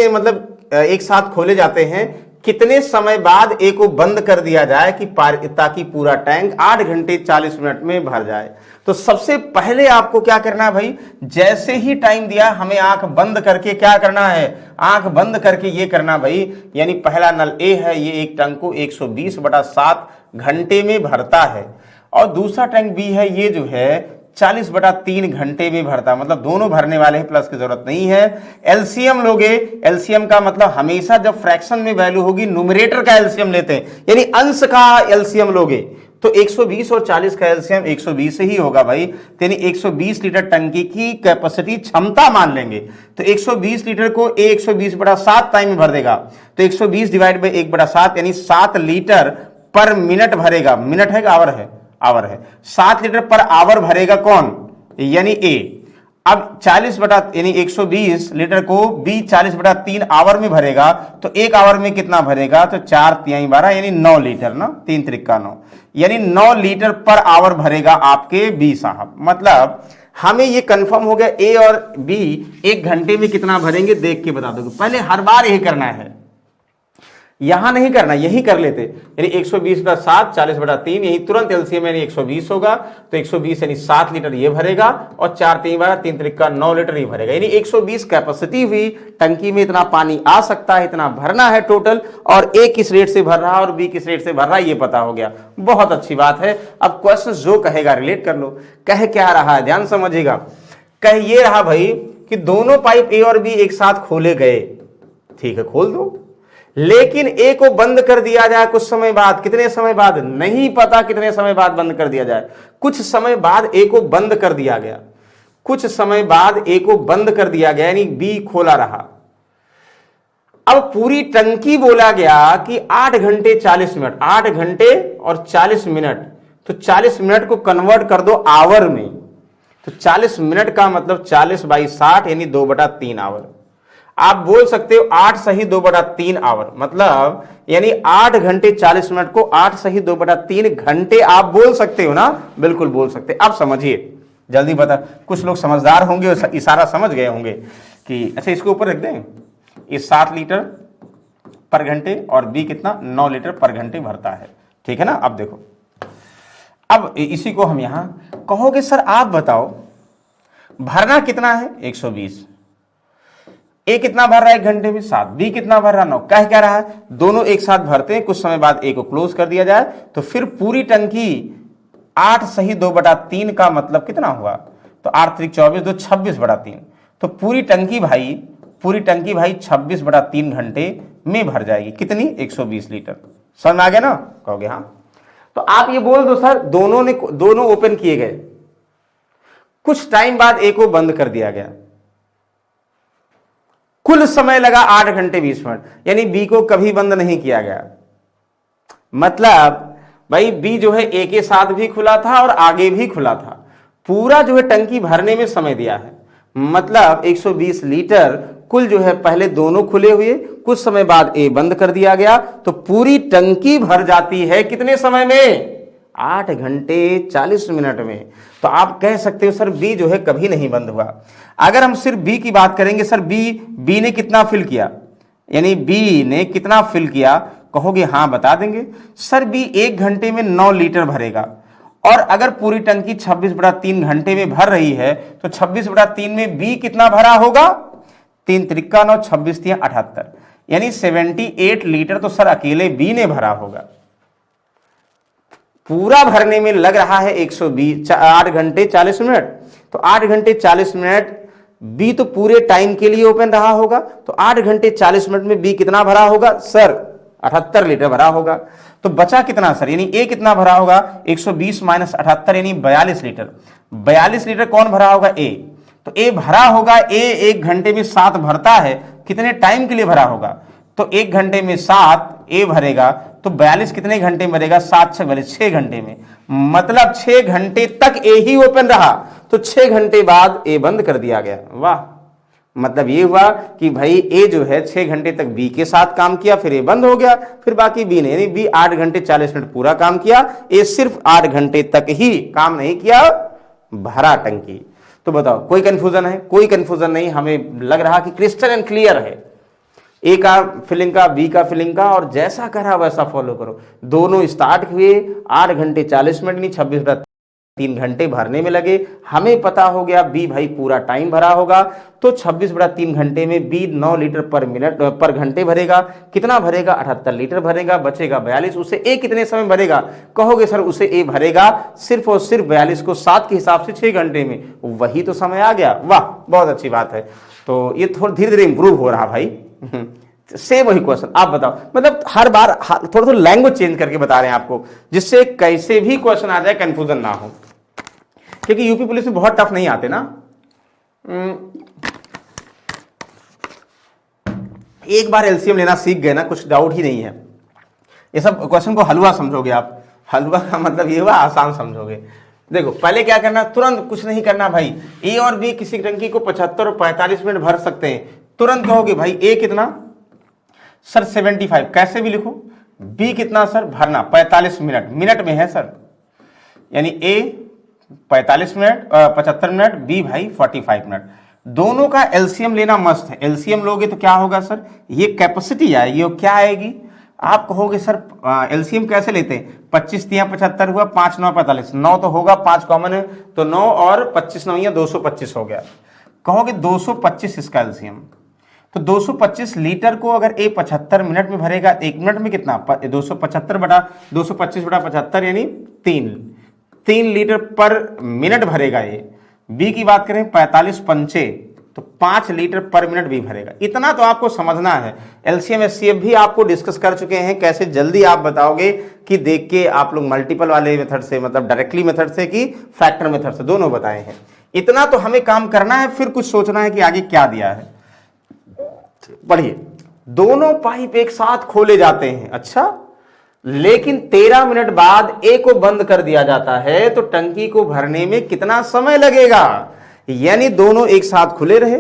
मतलब एक साथ खोले जाते हैं, कितने समय बाद ए को बंद कर दिया जाए कि ताकि पूरा टैंक 8 घंटे 40 मिनट में भर जाए। तो सबसे पहले आपको क्या करना है भाई, जैसे ही टाइम दिया हमें आंख बंद करके क्या करना है, आंख बंद करके ये करना भाई, यानी पहला नल ए है, ये एक टैंक को 120/7 घंटे में भरता है, और दूसरा टैंक बी है, ये जो है 40/3 घंटे में भरता, मतलब दोनों भरने वाले हैं, प्लस की जरूरत नहीं है। एलसीएम लोगे, एलसीएम का मतलब हमेशा जब फ्रैक्शन में वैल्यू होगी न्यूमरेटर का एलसीएम लेते हैं, यानी अंश का एलसीएम लोगे तो 120 और 40 का एलसीएम 120 ही होगा भाई। यानी 120 लीटर टंकी की कैपेसिटी क्षमता मान लेंगे, तो 120 लीटर को 120/7 टाइम में भर देगा, तो 120 डिवाइड बाई 1/7 यानी 7 लीटर पर मिनट भरेगा। मिनट है कि आवर है? आवर है। 7 लीटर पर आवर भरेगा कौन, यानी ए। अब 40 यानी 120 लीटर को बी 40/3 आवर में भरेगा, तो एक आवर में कितना भरेगा, तो 4 तिहाई 12 यानी 9 लीटर ना, 3 त्रिका 9, यानी 9 लीटर पर आवर भरेगा आपके बी साहब। मतलब हमें ये कंफर्म हो गया ए और बी एक घंटे में कितना भरेंगे, देख के बता दोगे। पहले हर बार यही करना है, यहां नहीं करना, यही कर लेते, यानी 120/7 40/3, यही तुरंत एलसीएम यानी 120 होगा, तो 120 यानी 7 लीटर ये भरेगा, और 4 3 12 3 त्रिका 9 लीटर ये भरेगा, यानी 120 कैपेसिटी हुई। टंकी में इतना पानी आ सकता है, इतना भरना है टोटल, और ए किस रेट से भर रहा है और बी किस रेट से भर रहा है ये पता हो गया। बहुत अच्छी बात है। अब क्वेश्चन जो कहेगा रिलेट कर लो। कह क्या रहा है, ध्यान समझिएगा। कह ये रहा भाई कि दोनों पाइप ए और बी एक साथ खोले गए, ठीक है खोल दो, लेकिन ए को बंद कर दिया जाए कुछ समय बाद। कितने समय बाद नहीं पता, कितने समय बाद बंद कर दिया जाए। कुछ समय बाद ए को बंद कर दिया गया, कुछ समय बाद ए को बंद कर दिया गया, यानी बी खोला रहा। अब पूरी टंकी बोला गया कि 8 घंटे 40 मिनट, 8 घंटे और 40 मिनट, तो 40 मिनट को कन्वर्ट कर दो आवर में, तो 40 मिनट का मतलब 40/60 यानी 2/3 आवर। आप बोल सकते हो 8 सही 2/3 आवर, मतलब यानी 8 घंटे 40 मिनट को 8 सही 2/3 घंटे आप बोल सकते हो ना, बिल्कुल बोल सकते। अब समझिए जल्दी बता, कुछ लोग समझदार होंगे, इशारा समझ गए होंगे कि अच्छा इसको ऊपर रख दें, ये 7 लीटर पर घंटे और बी कितना 9 लीटर पर घंटे भरता है, ठीक है ना। अब देखो, अब इसी को हम यहां कहोगे सर आप बताओ भरना कितना है 120, ए कितना भर रहा है 1 घंटे में 7, बी कितना भर रहा है 9। कह क्या रहा है, दोनों एक साथ भरते हैं, कुछ समय बाद ए को क्लोज कर दिया जाए, तो फिर पूरी टंकी 8 सही 2/3 का मतलब कितना हुआ, तो 8 3 24 2 26/3, तो पूरी टंकी भाई 26/3 घंटे में भर जाएगी। कितनी 120 लीटर। समझ आ गया ना, कहोगे हाँ। तो आप ये बोल दो सर दोनों ओपन किए गए, कुछ टाइम बाद ए को बंद कर दिया गया, कुल समय लगा 8 घंटे 20 मिनट, यानी बी को कभी बंद नहीं किया गया। मतलब भाई बी जो है ए के साथ भी खुला था और आगे भी खुला था, पूरा जो है टंकी भरने में समय दिया है। मतलब 120 लीटर कुल जो है पहले दोनों खुले हुए, कुछ समय बाद ए बंद कर दिया गया, तो पूरी टंकी भर जाती है कितने समय में, 8 घंटे 40 मिनट में। तो आप कह सकते हो सर बी जो है कभी नहीं बंद हुआ। अगर हम सिर्फ बी की बात करेंगे, सर बी ने कितना फिल किया, यानी बी ने कितना फिल किया, कहोगे हाँ बता देंगे। सर बी 1 घंटे में 9 लीटर भरेगा, और अगर पूरी टंकी 26/3 घंटे में भर रही है, तो 26/3 में बी कितना भरा होगा, 3 त्रिका 9 26 3 78, यानी 78 लीटर तो सर अकेले बी ने भरा होगा। पूरा भरने में लग रहा है 120 8 घंटे 40 मिनट, तो 8 घंटे 40 मिनट बी तो पूरे टाइम के लिए ओपन रहा होगा, तो 8 घंटे 40 मिनट में बी कितना भरा होगा सर, 78 लीटर भरा होगा। तो बचा कितना सर, यानी ए कितना भरा होगा, 120 - 78 यानी 42 लीटर। 42 लीटर कौन भरा होगा, ए। तो ए भरा होगा, ए 1 घंटे में 7 भरता है, कितने टाइम के लिए भरा होगा, तो 1 घंटे में 7 ए भरेगा, तो 42 कितने घंटे में भरेगा, 7 6 42, 6 घंटे में, मतलब 6 घंटे तक ए ही ओपन रहा, तो 6 घंटे बाद ए बंद कर दिया गया। वाह, मतलब ये हुआ कि भाई ए जो है 6 घंटे तक बी के साथ काम किया, फिर ए बंद हो गया, फिर बाकी बी ने, यानी बी 8 घंटे 40 मिनट पूरा काम किया, ए सिर्फ 8 घंटे तक ही काम नहीं किया, भरा टंकी। तो बताओ कोई कंफ्यूजन है? कोई कंफ्यूजन नहीं, हमें लग रहा कि क्रिस्टल एंड क्लियर है। ए का फिलिंग का, बी का फिलिंग का, और जैसा करा वैसा फॉलो करो। दोनों स्टार्ट हुए, 8 घंटे 40 मिनट नहीं 26/3 घंटे भरने में लगे। हमें पता हो गया बी भाई पूरा टाइम भरा होगा, तो 26/3 घंटे में बी 9 लीटर पर घंटे भरेगा। कितना भरेगा? 78 लीटर भरेगा, बचेगा 42। उसे ए कितने समय भरेगा? कहोगे सर उसे ए भरेगा सिर्फ और सिर्फ 42 को 7 के हिसाब से 6 घंटे में, वही तो समय आ गया। वाह, बहुत अच्छी बात है। तो ये थोड़ा धीरे धीरे इंप्रूव हो रहा भाई। सेम वही क्वेश्चन आप बताओ, मतलब हर बार थोड़ा थोड़ा लैंग्वेज चेंज करके बता रहे हैं आपको, जिससे कैसे भी क्वेश्चन आ जाए कंफ्यूजन ना हो, क्योंकि यूपी पुलिस में बहुत टफ नहीं आते ना। एक बार एलसीएम लेना सीख गए ना, कुछ डाउट ही नहीं है। ये सब क्वेश्चन को हलवा समझोगे आप। हलवा का मतलब ये हुआ आसान समझोगे। देखो पहले क्या करना, तुरंत कुछ नहीं करना भाई। ए और बी किसी टंकी को 75 और 45 मिनट भर सकते हैं। तुरंत कहोगे भाई ए कितना सर 75, कैसे भी लिखो। बी कितना सर भरना 45 मिनट, मिनट में है सर, यानी ए 45 मिनट 75 मिनट, बी भाई 45 मिनट। दोनों का एलसीएम लेना मस्त है। एलसीएम लोगे तो क्या होगा सर, ये कैपेसिटी आएगी, ये क्या आएगी, आप कहोगे सर एलसीएम कैसे लेते हैं, 25 3 75 हुआ, 5 9 45, 9 तो होगा, 5 कॉमन है तो 9 और 25 9 225 हो गया। कहोगे 225 इसका एलसीएम, तो 225 लीटर को अगर ए 75 मिनट में भरेगा, 1 मिनट में कितना 225/75 यानी 3 लीटर पर मिनट भरेगा ये। बी की बात करें 45 पंचे तो 5 लीटर पर मिनट भी भरेगा। इतना तो आपको समझना है। एलसीएम एचसीएफ भी आपको डिस्कस कर चुके हैं, कैसे जल्दी आप बताओगे कि देख के आप लोग मल्टीपल वाले मेथड से, मतलब डायरेक्टली मेथड से कि फैक्टर मेथड से, दोनों बताए हैं। इतना तो हमें काम करना है, फिर कुछ सोचना है कि आगे क्या दिया है। पढ़िए, दोनों पाइप एक साथ खोले जाते हैं, अच्छा, लेकिन 13 मिनट बाद ए को बंद कर दिया जाता है, तो टंकी को भरने में कितना समय लगेगा? यानी दोनों एक साथ खुले रहे,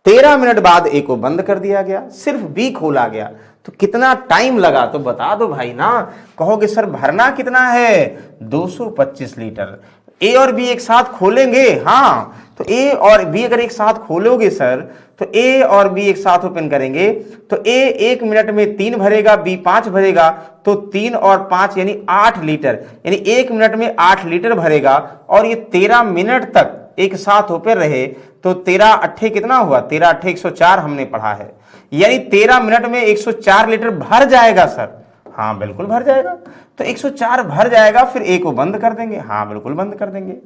13 मिनट बाद ए को बंद कर दिया गया, सिर्फ बी खोला गया, तो कितना टाइम लगा? तो बता दो भाई ना। कहोगे सर भरना कितना है, 225 लीटर। ए और बी एक साथ खोलेंगे, हाँ, तो ए और बी अगर एक साथ खोलोगे सर, तो ए और बी एक साथ ओपन करेंगे, तो ए 1 मिनट में 3 भरेगा, बी 5 भरेगा, तो 3 और 5 यानी 8 लीटर, यानी 1 मिनट में 8 लीटर भरेगा। और ये 13 मिनट तक एक साथ ओपन रहे, तो 13 अट्ठे कितना हुआ, 13 अट्ठे 104 हमने पढ़ा है, यानी 13 मिनट में 104 लीटर भर जाएगा सर। हाँ बिल्कुल भर जाएगा, तो 104 भर जाएगा, फिर ए को बंद कर देंगे। हाँ बिल्कुल बंद कर देंगे।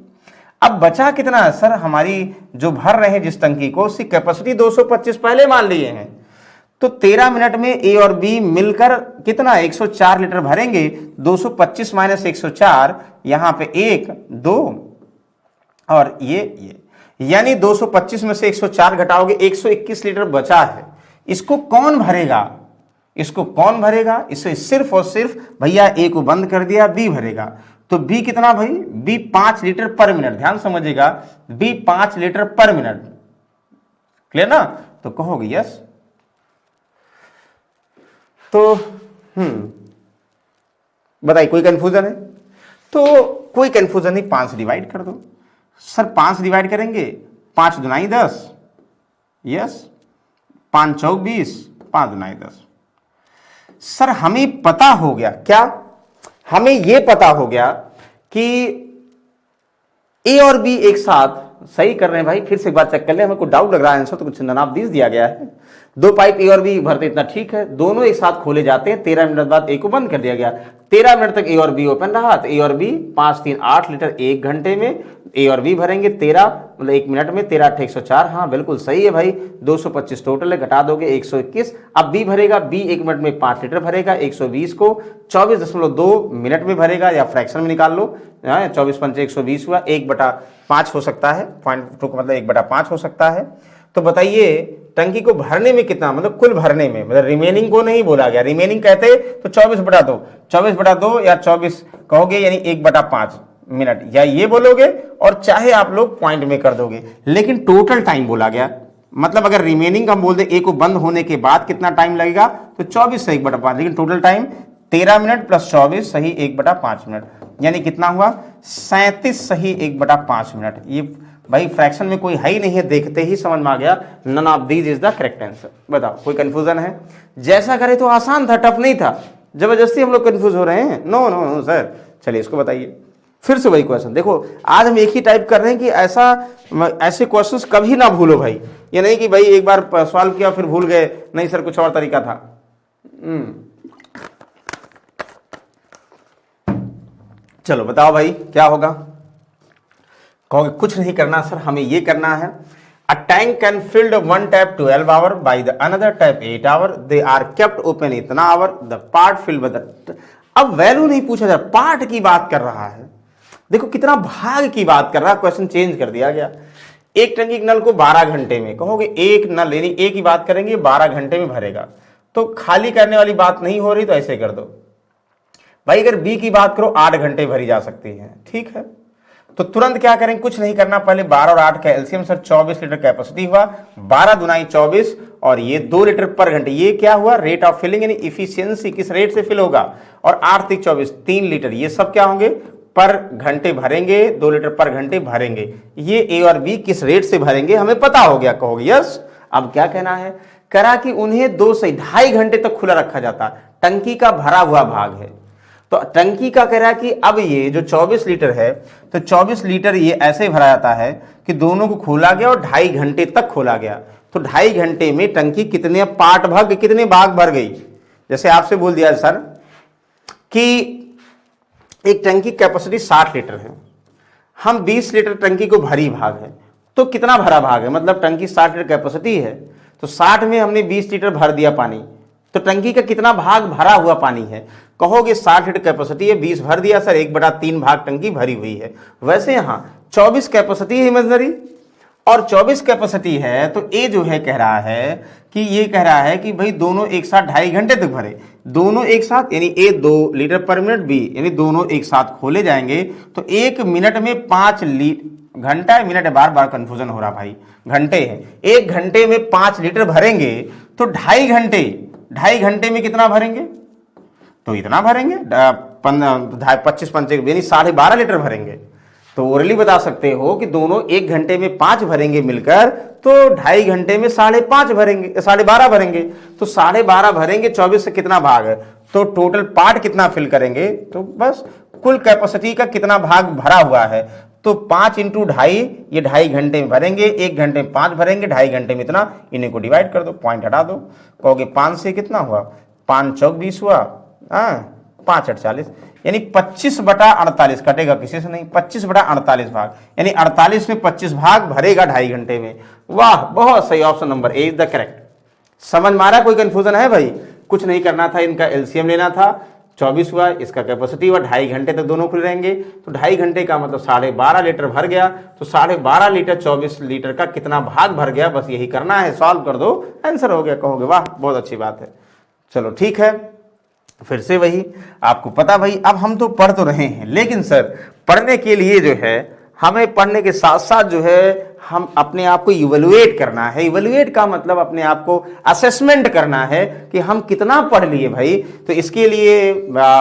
अब बचा कितना है सर, हमारी जो भर रहे हैं जिस टंकी को, उसकी कैपेसिटी 225 पहले मान लिए हैं, तो 13 मिनट में ए और बी मिलकर कितना 104 लीटर भरेंगे। 225 माइनस 104, यहां पे 1 2 और ये यानी 225 में से 104 घटाओगे, 121 लीटर बचा है। इसको कौन भरेगा, इसको कौन भरेगा? इसे सिर्फ और सिर्फ भैया ए को बंद कर दिया, बी भरेगा। तो बी कितना भाई, बी 5 लीटर पर मिनट, ध्यान समझिएगा, b 5 litre per minute, clear ना? तो कहोगे यस। तो बताइए कोई कंफ्यूजन है? तो कोई कंफ्यूजन नहीं, 5 डिवाइड कर दो सर। 5 डिवाइड करेंगे, 5 दूनाई 10, यस, 5 चौक 20, 5 दूनाई 10। सर हमें पता हो गया क्या, हमें यह पता हो गया कि ए और बी एक साथ सही कर रहे हैं भाई। फिर से एक बार चेक कर ले, हमें कुछ डाउट लग रहा है आंसर तो कुछ ननाब दिया गया है। 2 पाइप ए और बी भरते इतना ठीक है, दोनों एक साथ खोले जाते हैं, 13 मिनट बाद ए को बंद कर दिया गया। 13 मिनट तक ए और बी ओपन रहा, तो ए और बी 5 3 8 लीटर 1 घंटे में ए और बी भरेंगे। 13 मतलब 1 मिनट में, 13 8 104, हाँ बिल्कुल सही है भाई। 225 टोटल है, घटा दोगे 121। अब बी भरेगा, बी 1 मिनट में 5 लीटर भरेगा, 120 को 24.2 मिनट में भरेगा, या फ्रैक्शन में निकाल लो, 24 पंचे 120 हुआ, 1/5 हो सकता है, 0.2 का मतलब 1/5 हो सकता है। तो बताइए टंकी को भरने में कितना, मतलब कुल भरने में, मतलब रिमेनिंग को नहीं बोला गया, रिमेनिंग कहते तो 24/2, 24/2 या 24 कहोगे यानी 1/5 मिनट, या ये बोलोगे और चाहे आप लोग पॉइंट में कर दोगे, लेकिन टोटल टाइम बोला गया। मतलब अगर रिमेनिंग हम बोल दे ए को बंद होने के बाद कितना टाइम लगेगा तो 24 से 1/5, लेकिन टोटल टाइम 13 मिनट प्लस 24 सही 1/5 मिनट, यानी कितना हुआ 37 सही 1/5 मिनट। ये भाई फ्रैक्शन में कोई है ही नहीं है, देखते ही समझ में आ गया, none of these is the correct answer. बताओ कोई कंफ्यूजन है? जैसा करे तो आसान था, टफ नहीं था, जबरदस्ती हम लोग कंफ्यूज हो रहे हैं? No no no sir. चलिए इसको बताइए फिर से वही क्वेश्चन। देखो आज हम एक ही टाइप कर रहे हैं कि ऐसे क्वेश्चंस कभी ना भूलो भाई, ये नहीं कि भाई एक बार सॉल्व किया फिर भूल गए, नहीं सर कुछ और तरीका था। चलो बताओ भाई क्या होगा? कहोगे कुछ नहीं करना सर, हमें ये करना है। A tank can filled one tap 12 hour by the another tap 8 hour. They are kept open इतना hour. The part filled with the अब वैल्यू नहीं पूछा जा रहा, पार्ट की बात कर रहा है। देखो कितना भाग की बात कर रहा है, क्वेश्चन चेंज कर दिया गया। एक टंकी के नल को 12 घंटे में, कहोगे एक नल यानी एक ही बात करेंगे 12 घंटे में भरेगा, तो खाली करने वाली बात नहीं हो रही, तो ऐसे कर दो भाई। अगर बी की बात करो 8 घंटे भरी जा सकती है, ठीक है, तो तुरंत क्या करेंगे, कुछ नहीं करना, पहले 12 और 8 का एलसीएम सर 24 लीटर कैपेसिटी हुआ, 12 दुनाई 24 और ये 2 लीटर पर घंटे, ये क्या हुआ रेट ऑफ फिलिंग यानी इफिशियंसी, किस रेट से फिल होगा, और 8 3 24 3 लीटर, ये सब क्या होंगे पर घंटे भरेंगे, 2 लीटर पर घंटे भरेंगे। ये ए और बी किस रेट से भरेंगे हमें पता हो गया, कहोगे यस। अब क्या कहना है, करा कि उन्हें 2 से 2.5 घंटे तक खुला रखा जाता, टंकी का भरा हुआ भाग है, तो टंकी का कह रहा है कि अब ये जो 24 लीटर है, तो 24 लीटर ये ऐसे भरा जाता है कि दोनों को खोला गया और 2.5 घंटे तक खोला गया, तो 2.5 घंटे में टंकी कितने पार्ट भर, कितने भाग भर गई। जैसे आपसे बोल दिया सर कि एक टंकी कैपेसिटी 60 लीटर है, हम 20 लीटर टंकी को भरी भाग है, तो कितना भरा भाग है, मतलब टंकी 60 लीटर कैपेसिटी है, तो 60 में हमने 20 लीटर भर दिया पानी, तो टंकी का कितना भाग भरा हुआ पानी है। कहोगे 60 लीटर कैपेसिटी है, 20 भर दिया सर, 1/3 भाग टंकी भरी हुई है। वैसे यहां 24 कैपेसिटी है इमेजिनरी और 24 कैपेसिटी है, तो ए जो है कह रहा है कि ये कह रहा है कि भाई दोनों एक साथ 2.5 घंटे तक भरे, दोनों एक साथ यानी ए 2 लीटर पर मिनट, बी यानी दोनों एक साथ खोले जाएंगे, तो 1 मिनट में 5 लीटर, घंटा है मिनट है, बार बार कंफ्यूजन हो रहा भाई, घंटे है, 1 घंटे में 5 लीटर भरेंगे, तो 2.5 घंटे में कितना भरेंगे, तो इतना भरेंगे 25 पंचे यानी 12.5 लीटर भरेंगे। तो ओरली बता सकते हो कि दोनों 1 घंटे में 5 भरेंगे मिलकर, तो 2.5 घंटे में 5.5 भरेंगे, 12.5 भरेंगे, तो 12.5 भरेंगे, 24 से कितना भाग है, तो टोटल पार्ट कितना फिल करेंगे, तो बस कुल कैपेसिटी का कितना भाग भरा हुआ है, तो 5 × 2.5 ये 2.5 घंटे में भरेंगे, 1 घंटे में 5 भरेंगे, 2.5 घंटे में इतना, इन्हीं को डिवाइड कर दो, पॉइंट हटा दो, कहोगे 5 से कितना हुआ, 5 चौक 20 हुआ, 5 48 यानी 25/48 कटेगा किसी से नहीं, 25/48 भाग, यानी 48 में 25 भाग भरेगा 2.5 घंटे में। वाह बहुत सही, option number A is the correct. समझ में आ रहा, कोई कंफ्यूजन है भाई? कुछ नहीं करना था, इनका एलसीएम लेना था, 24 हुआ, इसका कैपेसिटी हुआ, 2.5 घंटे तक दोनों खुले रहेंगे, तो 2.5 घंटे का मतलब 12.5 लीटर भर गया, तो 12.5 लीटर 24 लीटर का कितना भाग भर गया, बस यही करना है, सॉल्व कर दो, आंसर हो गया। कहोगे वाह बहुत अच्छी बात है। चलो ठीक है, फिर से वही आपको पता भाई, अब हम तो पढ़ तो रहे हैं, लेकिन सर पढ़ने के लिए जो है हमें पढ़ने के साथ साथ जो है हम अपने आप को इवैल्यूएट करना है। इवैल्यूएट का मतलब अपने आप को असेसमेंट करना है कि हम कितना पढ़ लिए भाई, तो इसके लिए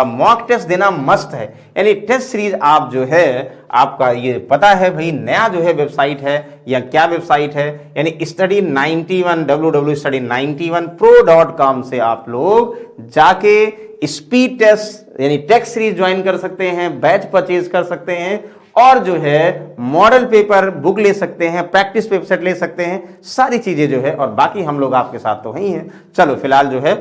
मॉक टेस्ट देना मस्ट है। यानी टेस्ट सीरीज आप जो है आपका ये पता है भाई, नया जो है वेबसाइट है, या क्या वेबसाइट है, यानी स्टडी 91 www.study91pro.com से आप लोग जाके स्पीड टेस्ट यानी टेस्ट सीरीज ज्वाइन कर सकते हैं, बैच परचेज कर सकते हैं, और जो है मॉडल पेपर बुक ले सकते हैं, प्रैक्टिस पेपर सेट ले सकते हैं, सारी चीजें जो है, और बाकी हम लोग आपके साथ तो ही हैं। चलो फिलहाल जो है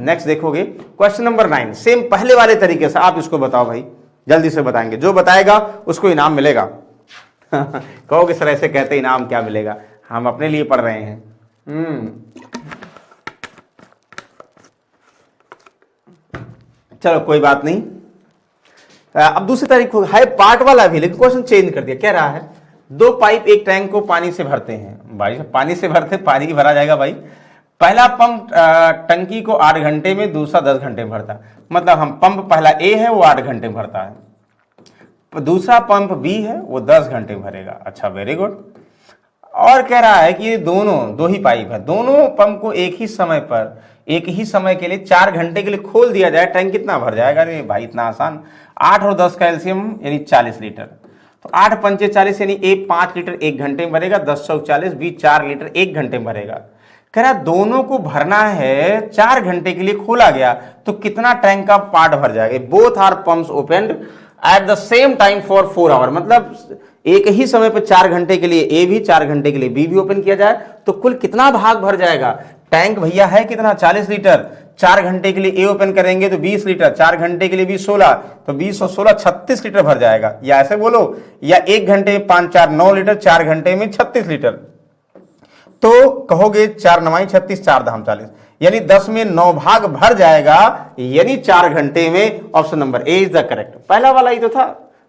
नेक्स्ट देखोगे क्वेश्चन नंबर 9, सेम पहले वाले तरीके से आप इसको बताओ भाई, जल्दी से बताएंगे, जो बताएगा उसको इनाम मिलेगा। कहोगे सर ऐसे कहते इनाम क्या मिलेगा, हम अपने लिए पढ़ रहे हैं। चलो कोई बात नहीं, अब दूसरी तारीख है पार्ट वाला भी, लेकिन क्वेश्चन चेंज कर दिया। कह रहा है दो पाइप एक टैंक को पानी से भरते हैं। भाई पानी से भरते, पानी ही भरा जाएगा भाई। पहला पंप टंकी को 8 घंटे में, दूसरा 10 घंटे में भरता है। मतलब हम पंप पहला ए है वो 8 घंटे में भरता है, दूसरा पंप बी है वो 10 घंटे में भरेगा। अच्छा, वेरी गुड। और कह रहा है कि ये दोनों दो ही पाइप है, दोनों पंप को एक ही समय पर एक ही समय के लिए 4 घंटे के लिए खोल दिया जाए, टैंक कितना भर जाएगा? अरे भाई इतना आसान। 8 और 10 का एलसीएम यानी 40 लीटर। तो 8 पंचे 40 यानी ए 5 लीटर 1 घंटे में भरेगा, 10 चौक 40, बी 4 लीटर 1 घंटे में भरेगा। कह रहा दोनों को भरना है, 4 घंटे के लिए खोला गया तो कितना टैंक का पार्ट भर जाएगा? Both are pumps opened at the same time for 4 hour. मतलब एक ही समय पर 4 घंटे के लिए ए भी, 4 घंटे के लिए बी भी ओपन किया जाए तो कुल कितना भाग भर जाएगा? टैंक भैया है कितना? 40 लीटर। 4 घंटे के लिए ए ओपन करेंगे तो 20 लीटर, 4 घंटे के लिए भी 16, तो 20 और 16 36 लीटर भर जाएगा। या ऐसे बोलो, या 1 घंटे में 5 4 9 लीटर, 4 घंटे में 36 लीटर। तो कहोगे 4 9 36, 4 धाम 40, यानी 10 में 9 भाग भर जाएगा, यानी 4 घंटे में। Option number A is the correct. पहला वाला ही तो था।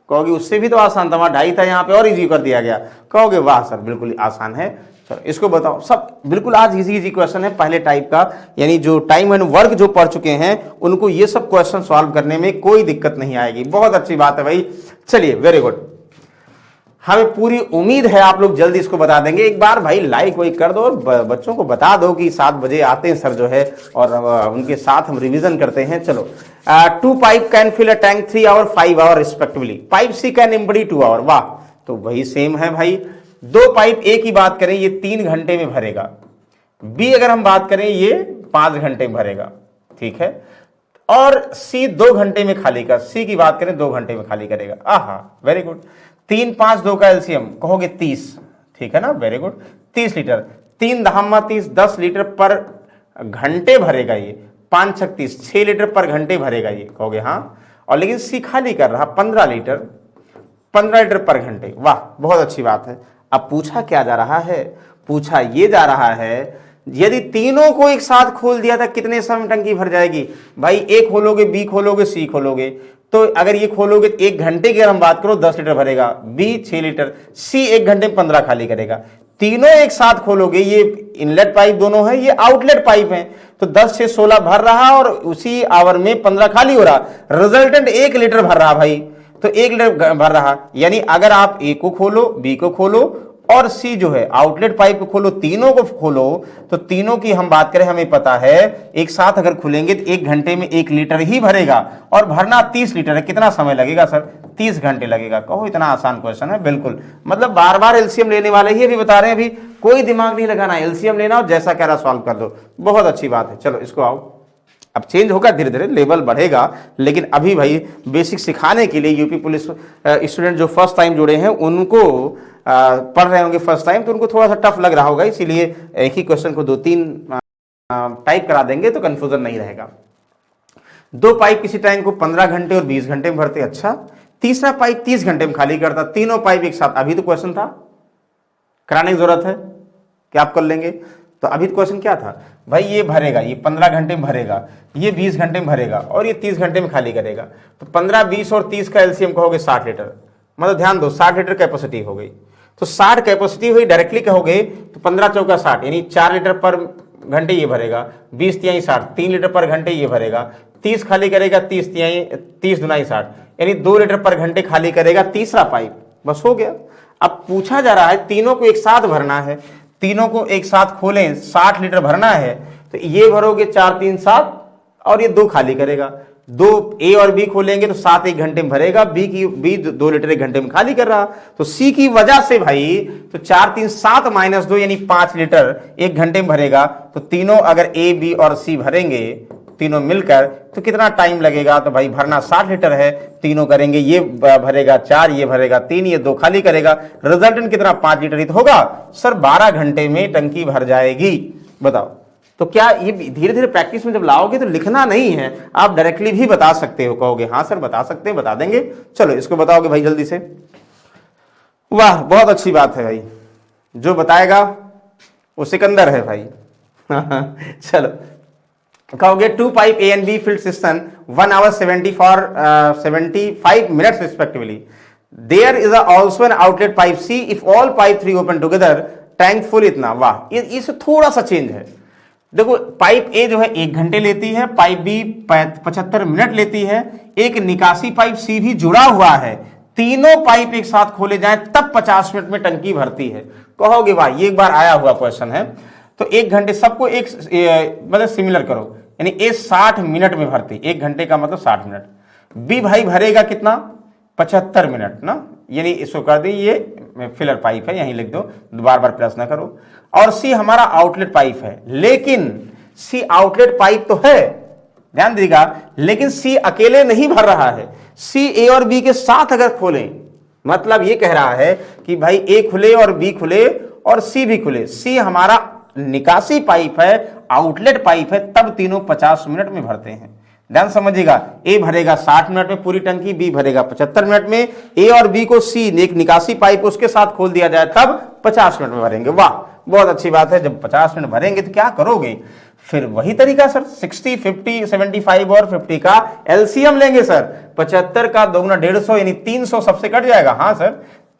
कहोगे उससे भी तो आसान था, वहां 2.5 था, यहाँ पे और इजी कर दिया गया। कहोगे वाह सर बिल्कुल आसान है। चलो इसको बताओ, सब बिल्कुल आज इजी क्वेश्चन है पहले टाइप का, यानी जो टाइम एंड वर्क जो पढ़ चुके हैं उनको ये सब क्वेश्चन सॉल्व करने में कोई दिक्कत नहीं आएगी। बहुत अच्छी बात है भाई। चलिए वेरी गुड, हमें पूरी उम्मीद है आप लोग जल्दी इसको बता देंगे। एक बार भाई लाइक वाइक कर दो और बच्चों को बता दो कि 7 बजे आते हैं सर जो है, और उनके साथ हम रिवीजन करते हैं। चलो, 2 pipe can fill a tank 3 hour 5 hour respectively. Pipe C can empty 2 hour. वाह, तो वही सेम है भाई। 2 पाइप ए की बात करें ये 3 घंटे में भरेगा, बी अगर हम बात करें ये 5 घंटे में भरेगा, ठीक है। और सी 2 घंटे में खाली कर, सी की बात करें 2 घंटे में खाली करेगा। आहा वेरी गुड। 3 5 2 का एलसीएम कहोगे 30, ठीक है ना, वेरी गुड। 30 लीटर, 3 धामा 30, 10 लीटर पर घंटे भरेगा ये। 5 36, 6 लीटर पर घंटे भरेगा ये, कहोगे हाँ। और लेकिन सी खाली कर रहा 15 लीटर, 15 लीटर पर घंटे। वाह बहुत अच्छी बात है। अब पूछा क्या जा रहा है? पूछा ये जा रहा है यदि तीनों को एक साथ खोल दिया था कितने समय में टंकी भर जाएगी? भाई ए खोलोगे, बी खोलोगे, सी खोलोगे, तो अगर ये खोलोगे तो 1 घंटे की अगर हम बात करो 10 लीटर भरेगा, बी 6 लीटर, सी 1 घंटे में 15 खाली करेगा। तीनों एक साथ खोलोगे, ये इनलेट पाइप दोनों है, ये आउटलेट पाइप है, तो 10 से 16 भर रहा और उसी आवर में 15 खाली हो रहा, रिजल्टेंट 1 लीटर भर रहा भाई। तो 1 लीटर भर रहा, यानी अगर आप ए को खोलो, बी को खोलो और सी जो है आउटलेट पाइप को खोलो, तीनों को खोलो, तो तीनों की हम बात करें हमें पता है एक साथ अगर खुलेंगे तो 1 घंटे में 1 लीटर ही भरेगा और भरना 30 लीटर है। कितना समय लगेगा सर? 30 घंटे लगेगा। कहो इतना आसान क्वेश्चन है? बिल्कुल, मतलब बार बार एलसीएम लेने वाले ही अभी बता रहे हैं, अभी कोई दिमाग नहीं लगाना, एलसीएम लेना और जैसा कह रहा सॉल्व कर दो। बहुत अच्छी बात है। चलो इसको आओ, अब चेंज होगा धीरे धीरे, लेवल बढ़ेगा, लेकिन अभी भाई बेसिक सिखाने के लिए यूपी पुलिस स्टूडेंट जो फर्स्ट टाइम जुड़े हैं उनको पढ़ रहे होंगे फर्स्ट टाइम, तो उनको थोड़ा सा टफ लग रहा होगा, इसीलिए एक ही क्वेश्चन को 2-3 टाइप करा देंगे तो कंफ्यूजन नहीं रहेगा। 2 पाइप किसी टैंक को 15 घंटे और 20 घंटे में भरते। अच्छा, तीसरा पाइप 30 घंटे में खाली करता। तीनों पाइप एक साथ, अभी तो क्वेश्चन था, कराने की जरूरत है क्या आप कर लेंगे? तो अभी तो क्वेश्चन क्या था भाई? ये भरेगा, ये 15 घंटे में भरेगा, ये 20 घंटे में भरेगा और ये 30 घंटे में खाली करेगा। तो 15 20 और 30 का एलसीएम कहोगे 60 लीटर। मतलब ध्यान दो 60 लीटर कैपेसिटी हो गई, तो 60 कैपेसिटी हुई, डायरेक्टली कहोगे तो 15 चौका 60 यानी 4 लीटर पर घंटे ये भरेगा, 20 तिहाई 60, 3 लीटर पर घंटे ये भरेगा, 30 खाली करेगा, 30 तिहाई 30 दुनाई 60 यानी 2 लीटर पर घंटे खाली करेगा तीसरा पाइप। बस हो गया। अब पूछा जा रहा है तीनों को एक साथ भरना है, तीनों को एक साथ खोलें 60 लीटर भरना है, तो ये भरोगे 4 3 7 और ये 2 खाली करेगा। 2 ए और बी खोलेंगे तो 7 1 घंटे में भरेगा, बी 2 लीटर 1 घंटे में खाली कर रहा। तो सी की वजह से भाई तो 4 3 7 - 2 यानी 5 लीटर 1 घंटे में भरेगा। तो तीनों अगर ए बी और सी भरेंगे तीनों मिलकर तो कितना टाइम लगेगा? तो भाई भरना 60 लीटर है, तीनों करेंगे, ये भरेगा 4, ये भरेगा 3, ये 2 खाली करेगा, रिजल्टेंट कितना? 5 लीटर ही तो होगा सर। 12 घंटे में टंकी भर जाएगी। बताओ, तो क्या ये धीरे धीरे प्रैक्टिस में जब लाओगे तो लिखना नहीं है, आप डायरेक्टली भी बता सकते हो। कहोगे हाँ सर बता सकते हैं, बता देंगे। चलो इसको बताओगे भाई जल्दी से। वाह बहुत अच्छी बात है भाई, जो बताएगा वो सिकंदर है भाई। चलो कहोगे 2 pipe a and b filled system 1 hour 75 minutes respectively. There is also an outlet pipe C if all pipe 3 open together tank full इतना। वाह, इससे थोड़ा सा चेंज है। देखो पाइप ए जो है 1 घंटे लेती है, पाइप बी 75 मिनट लेती है, एक निकासी पाइप सी भी जुड़ा हुआ है। तीनों पाइप एक साथ खोले जाएं तब 50 मिनट में टंकी भरती है। कहोगे भाई ये एक बार आया हुआ क्वेश्चन है, तो 1 घंटे सबको एक मतलब सिमिलर करो, यानी ए 60 मिनट में भरती, 1 घंटे का मतलब 60 मिनट। बी भाई भरेगा कितना, 75 मिनट ना, यानी इसको कर दी, ये फिलर पाइप है, यहीं लिख दो, बार बार प्लस ना करो। और सी हमारा आउटलेट पाइप है, लेकिन सी आउटलेट पाइप तो है, ध्यान दीजिएगा, लेकिन सी अकेले नहीं भर रहा है। सी ए और बी के साथ अगर खोलें, मतलब ये कह रहा है कि भाई ए खुले और बी खुले और सी भी खुले, सी हमारा निकासी पाइप है, आउटलेट पाइप है, तब तीनों 50 मिनट में भरते हैं। ध्यान समझिएगा, ए भरेगा 60 मिनट में पूरी टंकी, बी भरेगा 75 मिनट में। ए और बी को सी एक निकासी पाइप उसके साथ खोल दिया जाए तब 50 मिनट में भरेंगे। वाह, बहुत अच्छी बात है। जब 50 मिनट भरेंगे तो क्या करोगे, फिर वही तरीका सर, 60, 50, 75 और 50 का एलसीएम लेंगे सर। 75 का दोगुना 150 यानी 300 सबसे कट जाएगा। हाँ सर,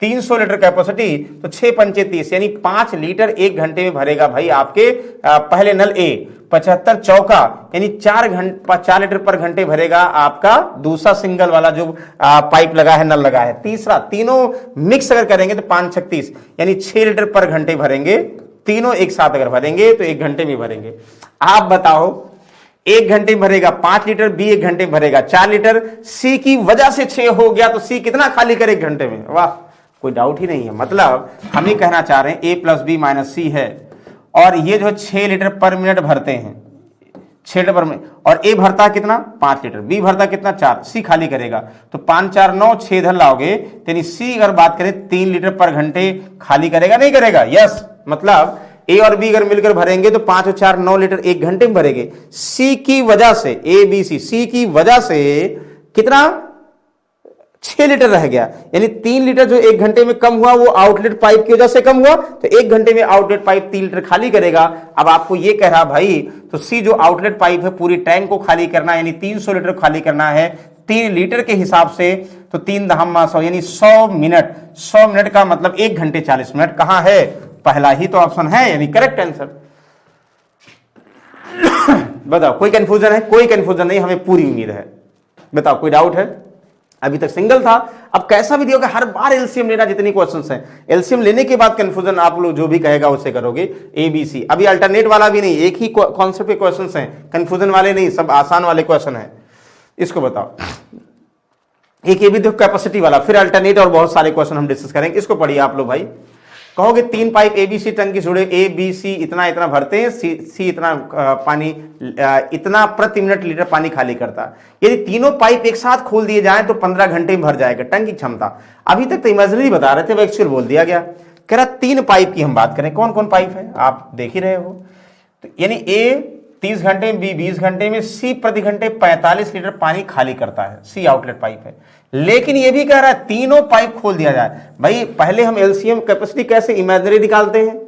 300 लीटर कैपेसिटी तो 6 पंचे 30 यानी 5 लीटर 1 घंटे में भरेगा भाई आपके पहले नल ए। 75 चौका यानी 4 लीटर पर घंटे भरेगा आपका दूसरा सिंगल वाला जो पाइप लगा है, नल लगा है। तीसरा, तीनों मिक्स अगर करेंगे तो 5 36 यानी 6 लीटर पर घंटे भरेंगे। तीनों एक साथ अगर भरेंगे तो 1 घंटे में भरेंगे। आप बताओ, 1 घंटे में भरेगा 5 लीटर, बी 1 घंटे में भरेगा 4 लीटर, सी की वजह से 6 हो गया तो सी कितना खाली करे 1 घंटे में। वाह, कोई डाउट ही नहीं है। मतलब हम ये कहना चाह रहे हैं ए प्लस बी माइनस सी है, और ये जो 6 लीटर पर मिनट भरते हैं, 6 लीटर पर मिनट, और ए भरता कितना 5 लीटर, बी भरता कितना 4, सी खाली करेगा तो 5 4 9 6 इधर लाओगे, यानी सी अगर बात करें 3 लीटर पर घंटे खाली करेगा, नहीं करेगा? यस, मतलब ए और बी अगर मिलकर भरेंगे तो 5 और 4 9 लीटर 1 घंटे में भरेंगे। सी की वजह से, ए बी सी की वजह से कितना 6 लीटर रह गया, यानी 3 लीटर जो 1 घंटे में कम हुआ वो आउटलेट पाइप की वजह से कम हुआ, तो 1 घंटे में आउटलेट पाइप 3 लीटर खाली करेगा। अब आपको ये कह रहा भाई, तो सी जो आउटलेट पाइप है पूरी टैंक को खाली करना है, यानी 300 लीटर खाली करना है 3 लीटर के हिसाब से, तो 3 दहम्मा 100 यानी 100 मिनट। 100 मिनट का मतलब 1 घंटे 40 मिनट। कहां है? पहला ही तो ऑप्शन है, यानी करेक्ट आंसर। बताओ, कोई कंफ्यूजन है? कोई कंफ्यूजन नहीं, हमें पूरी उम्मीद है। बताओ, कोई डाउट है? अभी तक सिंगल था, अब कैसा भी दिया, हर बार एलसीएम लेना, जितनी क्वेश्चंस हैं एलसीएम लेने के बाद कंफ्यूजन आप लोग जो भी कहेगा उसे करोगे। ए बी सी, अभी अल्टरनेट वाला भी नहीं, एक ही कॉन्सेप्ट के क्वेश्चंस हैं, कंफ्यूजन वाले नहीं, सब आसान वाले क्वेश्चन हैं। इसको बताओ, एक ये भी देखो कैपेसिटी वाला, फिर अल्टरनेट और बहुत सारे क्वेश्चन हम डिस्कस करेंगे। इसको पढ़िए आप लोग भाई। कहोगे 3 पाइप ए बी सी टंकी जुड़े, ए बी सी इतना इतना भरते हैं, सी इतना पानी इतना प्रति मिनट लीटर पानी खाली करता है। यदि तीनों पाइप एक साथ खोल दिए जाएं तो 15 घंटे में भर जाएगा टंकी क्षमता। अभी तक तो इमेजिनरी बता रहे थे, वो एक्चुअल बोल दिया गया। कह रहा 3 पाइप की हम बात करें, कौन कौन पाइप है आप देख ही रहे हो, तो यानी ए 30 घंटे में, बी 20 घंटे में, सी प्रति घंटे 45 लीटर पानी खाली करता है। सी आउटलेट पाइप है, लेकिन यह भी कह रहा है तीनों पाइप खोल दिया जाए। भाई पहले हम एलसीएम कैपेसिटी कैसे इमेजिनरी निकालते हैं,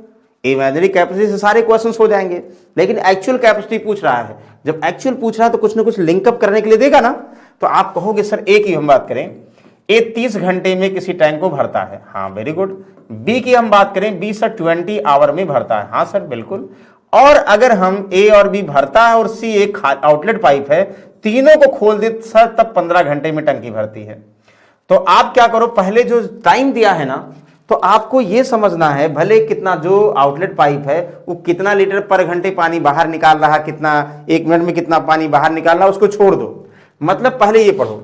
इमेजिनरी कैपेसिटी से सारे क्वेश्चंस हो जाएंगे, लेकिन एक्चुअल कैपेसिटी पूछ रहा है। जब एक्चुअल पूछ रहा है तो कुछ ना कुछ लिंकअप करने के लिए देगा ना। तो आप कहोगे सर ए की हम बात करें, ए 30 घंटे में किसी टैंक को भरता है, हाँ वेरी गुड। बी की हम बात करें, बी सर 20 आवर में भरता है, हाँ सर बिल्कुल। और अगर हम ए और बी भरता है और सी एक आउटलेट पाइप है, तीनों को खोल दे सर तब 15 घंटे में टंकी भरती है। तो आप क्या करो, पहले जो टाइम दिया है ना, तो आपको यह समझना है भले कितना जो आउटलेट पाइप है वो कितना लीटर पर घंटे पानी बाहर निकाल रहा, कितना 1 मिनट में कितना पानी बाहर निकाल रहा, उसको छोड़ दो। मतलब पहले ये पढ़ो,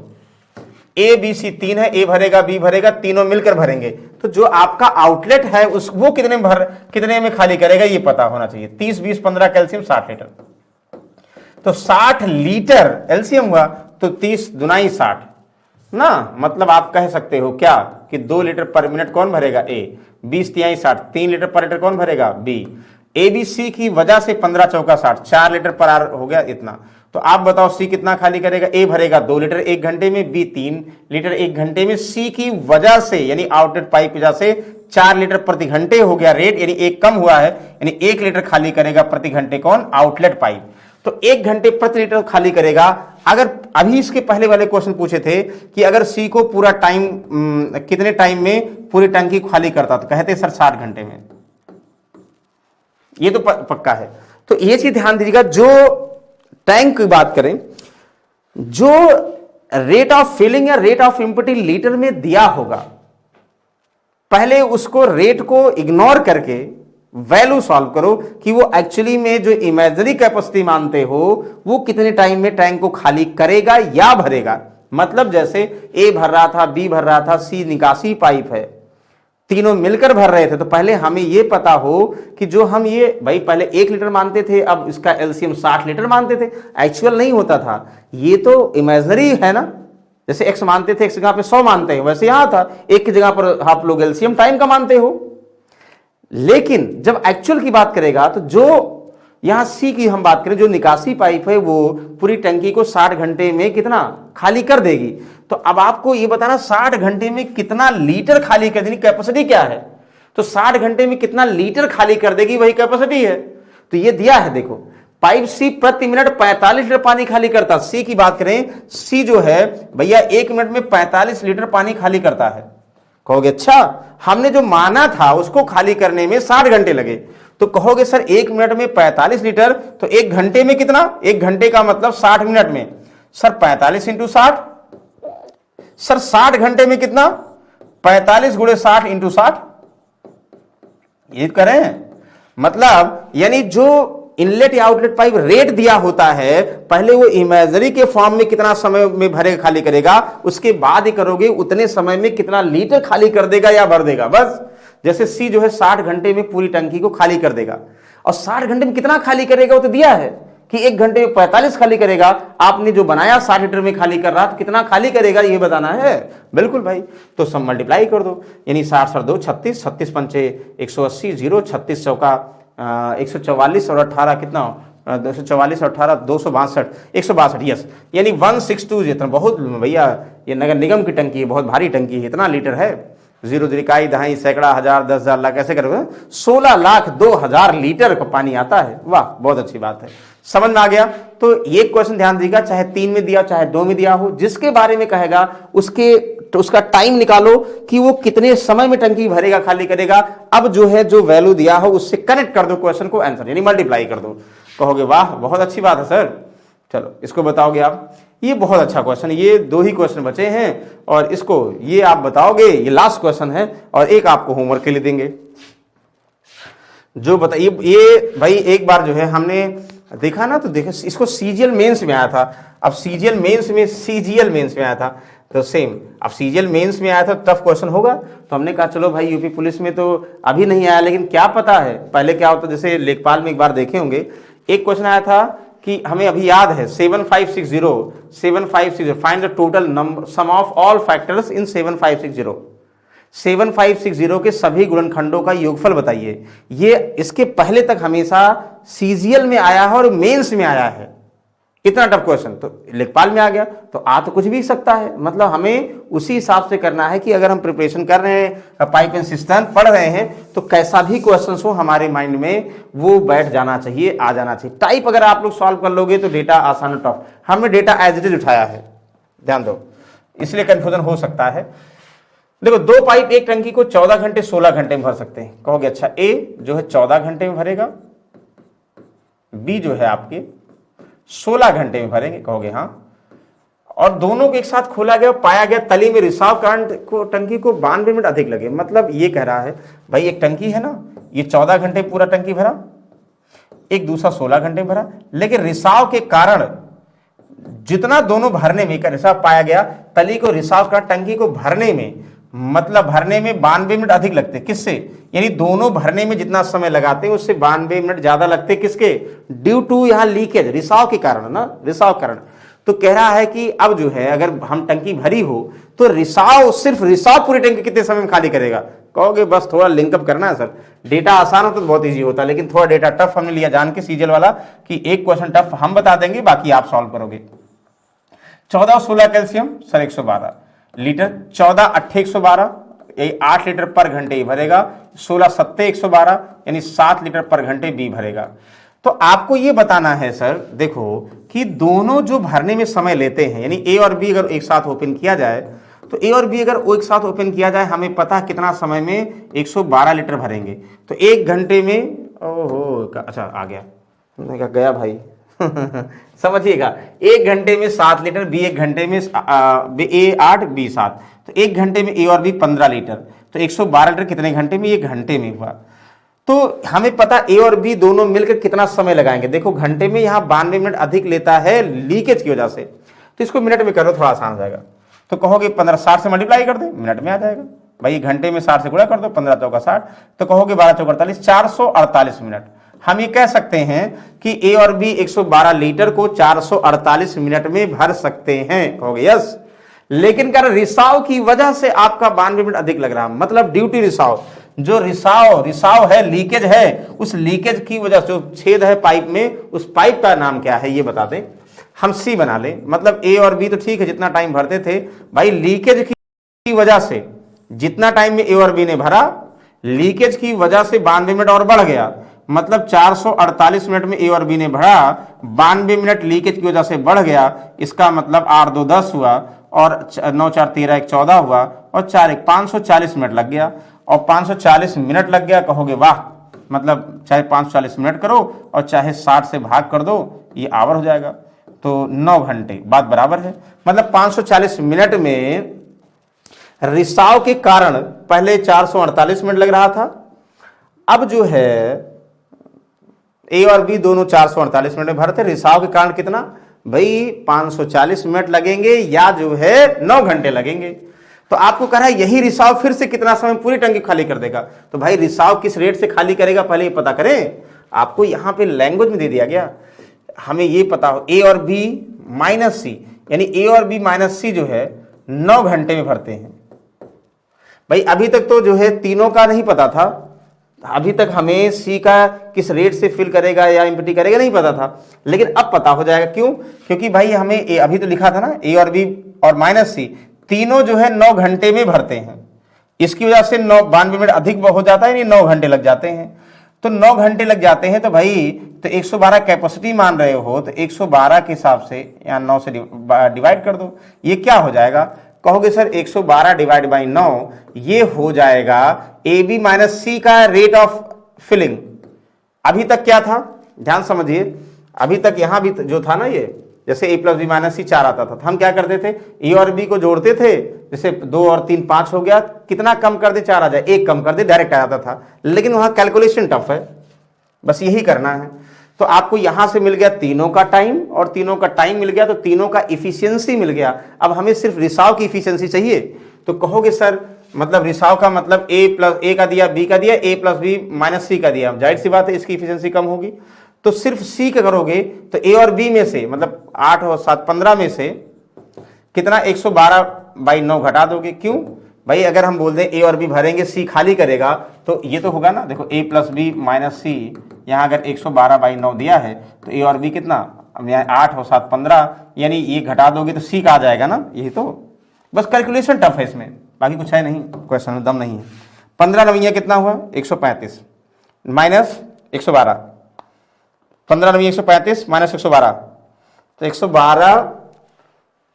ए बी सी 3 है, ए भरेगा बी भरेगा, तीनों मिलकर भरेंगे, तो जो आपका आउटलेट है उस वो कितने में खाली करेगा ये पता होना चाहिए। 30 20 15 कैल्शियम 60 लीटर, तो 60 लीटर एलसीएम हुआ, तो 30 दुनाई 60 ना, मतलब आप कह सकते हो क्या कि 2 लीटर पर मिनट कौन भरेगा? ए। 20 तिहाई 60, 3 लीटर पर लीटर कौन भरेगा? बी। ए बी सी की वजह से 15 चौका 60, 4 लीटर पर आवर हो गया इतना। तो आप बताओ सी कितना खाली करेगा? ए भरेगा 2 लीटर 1 घंटे में, बी 3 लीटर 1 घंटे में। सी की वजह से यानी आउटलेट पाइप की वजह से 4 लीटर प्रति घंटे हो गया रेट, यानी 1 कम हुआ है, यानी 1 लीटर खाली करेगा प्रति घंटे कौन? Outlet pipe. तो 1 घंटे प्रति लीटर खाली करेगा अगर अभी इसके पहले वाले क्वेश्चन पूछे थे कि अगर सी को पूरा टाइम कितने टाइम में पूरी टंकी खाली करता, तो कहते सर 60 घंटे में। ये तो पक्का है। तो ये चीज ध्यान दीजिएगा, जो टैंक की बात करें, जो रेट ऑफ फिलिंग या रेट ऑफ एम्प्टी लीटर में दिया होगा, पहले उसको रेट को इग्नोर करके वैल्यू सॉल्व करो कि वो एक्चुअली में जो इमेजिनरी कैपेसिटी मानते हो वो कितने टाइम में टैंक को खाली करेगा या भरेगा। मतलब जैसे ए भर रहा था, बी भर रहा था, सी निकासी पाइप है, तीनों मिलकर भर रहे थे, तो पहले हमें ये पता हो कि जो हम ये भाई पहले 1 लीटर मानते थे, अब इसका एलसीएम 60 लीटर मानते थे, एक्चुअल नहीं होता था। ये तो इमेजिनरी है ना, जैसे x मानते थे, x की जगह पे 100 मानते हैं, वैसे यहां था एक की जगह पर आप लोग एलसीएम टाइम का मानते हो। लेकिन जब एक्चुअल की बात करेगा तो जो यहां सी की हम बात करें, जो निकासी पाइप है वो पूरी टंकी को 60 घंटे में कितना खाली कर देगी। तो अब आपको ये बताना 60 घंटे में कितना लीटर खाली कर देगी, कैपेसिटी क्या है। तो 60 घंटे में कितना लीटर खाली कर देगी वही कैपेसिटी है। तो ये दिया है, देखो पाइप सी प्रति मिनट 45 लीटर पानी खाली करता। सी की बात करें, सी जो है भैया 1 मिनट में 45 लीटर पानी खाली करता है। कहोगे अच्छा, हमने जो माना था उसको खाली करने में 60 घंटे लगे। तो कहोगे सर 1 मिनट में 45 लीटर, तो 1 घंटे में कितना, 1 घंटे का मतलब 60 मिनट में। सर 45 इंटू 60, सर 60 घंटे में कितना, 45 गुणे 60 इंटू 60, ये करें। मतलब यानी जो इनलेट या आउटलेट पाइप रेट दिया होता है, पहले वो इमेजिनरी के फॉर्म में कितना समय में भरेगा खाली करेगा, उसके बाद ही करोगे उतने समय में कितना लीटर खाली कर देगा या भर देगा। बस जैसे सी जो है 60 घंटे में पूरी टंकी को खाली कर देगा, और 60 घंटे में कितना खाली करेगा वो तो दिया है कि 1 घंटे में 45 खाली करेगा। आपने जो बनाया 60 लीटर में खाली कर रहा, तो कितना खाली करेगा ये बताना है। बिल्कुल भाई, तो सब मल्टीप्लाई कर दो, यानी 60 सर 2 36, 36 पंचे 180, 0 36 चौका 144 और 18 कितना, 244 और 18 262, 162, यस, यानी 162। जितना बहुत भैया, ये नगर निगम की टंकी है, बहुत भारी टंकी है, इतना लीटर है। 0 0 इकाई दहाई सैकड़ा हजार 10,000 लाख कैसे करोगे, 16,02,000 लीटर का पानी आता है। वाह, बहुत अच्छी बात है, समझ में आ गया। तो ये क्वेश्चन ध्यान दीजिएगा, चाहे 3 में दिया चाहे 2 में दिया हो, जिसके बारे में कहेगा उसका टाइम निकालो कि वो कितने समय में टंकी भरेगा खाली करेगा। अब जो है जो वैल्यू दिया हो उससे कनेक्ट कर दो क्वेश्चन को, आंसर यानी मल्टीप्लाई कर दो। कहोगे वाह बहुत अच्छी बात है सर, चलो इसको बताओगे आप। ये बहुत अच्छा क्वेश्चन, ये 2 ही क्वेश्चन बचे हैं और इसको ये आप बताओगे, ये लास्ट क्वेश्चन है और एक आपको होमवर्क के लिए देंगे। जो बताइए ये भाई, एक बार जो है हमने देखा ना, तो देखा इसको सीजीएल मेंस में आया था। अब सीजीएल मेंस में आया था तो सेम, अब सीजीएल मेंस में आया था, टफ क्वेश्चन होगा। तो हमने कहा चलो भाई यूपी पुलिस में तो अभी नहीं आया, लेकिन क्या पता है पहले क्या होता। जैसे लेखपाल में एक बार देखे होंगे, एक क्वेश्चन आया था कि हमें अभी याद है 7560 find the total number sum of all factors in 7560 के सभी गुणनखंडों का योगफल बताइए। ये इसके पहले तक हमेशा सीजीएल में आया है और मेंस में आया है। कितना टफ क्वेश्चन, तो लेखपाल में आ गया तो आ तो कुछ भी सकता है। मतलब हमें उसी हिसाब से करना है कि अगर हम प्रिपरेशन कर रहे हैं, पाइप एंड सिस्टम पढ़ रहे हैं, तो कैसा भी क्वेश्चन हो हमारे माइंड में वो बैठ जाना चाहिए, आ जाना चाहिए। टाइप अगर आप लोग सॉल्व कर लोगे तो डेटा आसान टफ, हमने डेटा एज इट इज उठाया है, ध्यान दो, इसलिए कंफ्यूजन हो सकता है। देखो 2 पाइप एक टंकी को 14 घंटे 16 घंटे में भर सकते हैं। कहोगे अच्छा, ए जो है 14 घंटे में भरेगा, बी जो है आपके 16 घंटे में भरेंगे। कहोगे हाँ, और दोनों को एक साथ खोला गया, पाया गया तली में रिसाव करंट को टंकी को 92 मिनट अधिक लगे। मतलब ये कह रहा है भाई एक टंकी है ना, ये 14 घंटे पूरा टंकी भरा, एक दूसरा 16 घंटे भरा, लेकिन रिसाव के कारण जितना दोनों भरने में रिसाव पाया गया, तली को रिसाव कर टंकी को भरने में, मतलब भरने में 92 मिनट अधिक लगते। किससे, यानी दोनों भरने में जितना समय लगाते हैं उससे 92 मिनट ज्यादा लगते। किसके, ड्यू टू यहां लीकेज, रिसाव के कारण ना, रिसाव कारण। तो कह रहा है कि अब जो है अगर हम टंकी भरी हो तो रिसाव, सिर्फ रिसाव पूरी टंकी कितने समय में खाली करेगा। कहोगे बस थोड़ा लिंकअप करना है सर, डेटा आसान हो तो बहुत ईजी होता, लेकिन थोड़ा डेटा टफ हमने लिया जान के सीजीएल वाला, कि एक क्वेश्चन टफ हम बता देंगे, बाकी आप सॉल्व करोगे। 14 और 16 कैल्शियम सर 112 लीटर, 14 8 112, 8 लीटर पर घंटे ही भरेगा, 16 7 112 यानी 7 लीटर पर घंटे बी भरेगा। तो आपको ये बताना है सर, देखो कि दोनों जो भरने में समय लेते हैं, यानी ए और बी अगर एक साथ ओपन किया जाए, तो ए और बी अगर एक साथ ओपन किया जाए, हमें पता है कितना समय में 112 लीटर भरेंगे। तो 1 घंटे में, ओहो अच्छा आ गया, मैं क्या गया भाई समझिएगा, 1 घंटे में 7 लीटर, बी 1 घंटे में ए 8 बी 7, तो 1 घंटे में ए और बी 15 लीटर, तो 112 लीटर कितने घंटे में? 1 घंटे में हुआ। तो हमें पता ए और बी दोनों मिलकर कितना समय लगाएंगे। देखो घंटे में यहाँ 92 मिनट अधिक लेता है लीकेज की वजह से, तो इसको मिनट में करो, थोड़ा आसान हो जाएगा। तो कहोगे 15 60 से मल्टीप्लाई कर दे, मिनट में आ जाएगा भाई। घंटे में 60 से गुणा कर दो, 15 चौका 60, तो कहोगे 12 चौका 48, 448 मिनट। हम ये कह सकते हैं कि ए और बी 112 लीटर को 448 मिनट में भर सकते हैं। कहोगे यस, लेकिन क्या रिसाव की वजह से आपका 92 मिनट अधिक लग रहा है, मतलब ड्यू टू रिसाव। जो रिसाव है, लीकेज है, उस लीकेज की वजह से, जो छेद है पाइप में, उस पाइप का नाम क्या है ये बता दें, हम सी बना लें। मतलब ए और बी तो ठीक है जितना टाइम भरते थे भाई, लीकेज की वजह से जितना टाइम में ए और बी ने भरा, लीकेज की वजह से 92 मिनट और बढ़ गया, मतलब 448 मिनट में ए और बी ने भरा, 92 मिनट लीकेज की वजह से बढ़ गया। इसका मतलब 8 2 10 हुआ, और 9 4 13 1 14 हुआ, और 4 1 540 मिनट लग गया, और 540 मिनट लग गया। कहोगे वाह, मतलब चाहे 540 मिनट करो और चाहे 60 से भाग कर दो, ये आवर हो जाएगा, तो 9 घंटे। बात बराबर है, मतलब 540 मिनट में रिसाव के कारण पहले 448 मिनट लग रहा था, अब जो है ए और बी दोनों 448 मिनट में भरते, रिसाव के कारण कितना भाई 540 मिनट लगेंगे, या जो है 9 घंटे लगेंगे। तो आपको कह रहा है यही रिसाव फिर से कितना समय पूरी टंकी खाली कर देगा। तो भाई रिसाव किस रेट से खाली करेगा पहले ये पता करें। आपको यहां पे लैंग्वेज में दे दिया गया, हमें ये पता हो ए और बी माइनस सी, यानी ए और बी माइनस सी जो है 9 घंटे में भरते हैं। भाई अभी तक तो जो है तीनों का नहीं पता था, अभी तक हमें सी का किस रेट से फिल करेगा या एम्प्टी करेगा नहीं पता था, लेकिन अब पता हो जाएगा। क्यों? क्योंकि भाई हमें अभी तो लिखा था ना, ए और बी और माइनस सी तीनों जो है 9 घंटे में भरते हैं, इसकी वजह से 92 मिनट अधिक हो जाता है, यानी 9 घंटे लग जाते हैं। तो 9 घंटे लग जाते हैं, तो भाई तो 112 कैपेसिटी मान रहे हो, तो 112 के हिसाब से यहाँ 9 से डिवाइड कर दो, ये क्या हो जाएगा? कहोगे सर 112 डिवाइड बाई 9, ये हो जाएगा ए बी माइनस सी का रेट ऑफ फिलिंग। अभी तक क्या था, ध्यान समझिए, अभी तक यहां भी जो था ना, ये जैसे ए प्लस बी माइनस सी 4 आता था, तो हम क्या करते थे, ए और बी को जोड़ते थे, जैसे 2 और 3 5 हो गया, कितना कम कर दे 4 आ जाए, 1 कम कर दे डायरेक्ट आ जाता था। लेकिन वहां कैलकुलेशन टफ है, बस यही करना है। तो आपको यहां से मिल गया तीनों का टाइम, और तीनों का टाइम मिल गया तो तीनों का इफिशियंसी मिल गया। अब हमें सिर्फ रिसाव की इफिशियंसी चाहिए। तो कहोगे सर मतलब रिसाव का मतलब ए प्लस ए का दिया, बी का दिया, ए प्लस बी माइनस सी का दिया, जाहिर सी बात है इसकी इफिशियंसी कम होगी। तो सिर्फ सी का करोगे तो ए और बी में से, मतलब 8 और 7 15 में से कितना 112 बाई 9 घटा दोगे। क्यों भाई? अगर हम बोल दें ए और बी भरेंगे, सी खाली करेगा, तो ये तो होगा ना। देखो ए प्लस बी माइनस सी, यहाँ अगर 112 बाई 9 दिया है, तो ए और बी कितना, अब यहाँ 8 और 7 15, यानी ये घटा दोगे तो सी का आ जाएगा ना। यही तो बस कैलकुलेशन टफ है इसमें, बाकी कुछ है नहीं, क्वेश्चन में दम नहीं है। 15 नवीं कितना हुआ 135 माइनस 112, 15 नवीं 135 माइनस 112, तो 112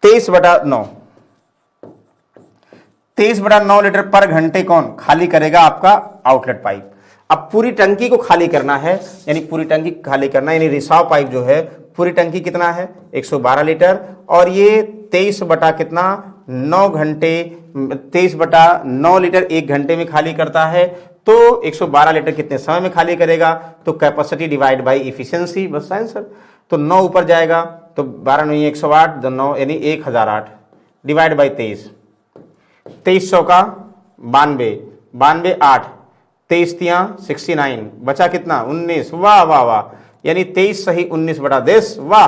23/9, 23/9 लीटर पर घंटे कौन खाली करेगा? आपका आउटलेट पाइप। अब पूरी टंकी को खाली करना है, यानी पूरी टंकी खाली करना, यानी रिसाव पाइप जो है पूरी टंकी कितना है 112 लीटर, और ये 23 कितना 9 घंटे, 23/9 लीटर 1 घंटे में खाली करता है। तो 112 लीटर कितने समय में खाली करेगा? तो कैपेसिटी डिवाइड बाई इफिशियंसी, बस आंसर। तो 9 ऊपर जाएगा, तो 12 9 108, 9 यानी 1008 डिवाइड बाई 23, 23 चौका 92, 92 8, 23 तियां 69, बचा कितना 19। वाह वाह वाह, यानी 23 सही 19/10, वाह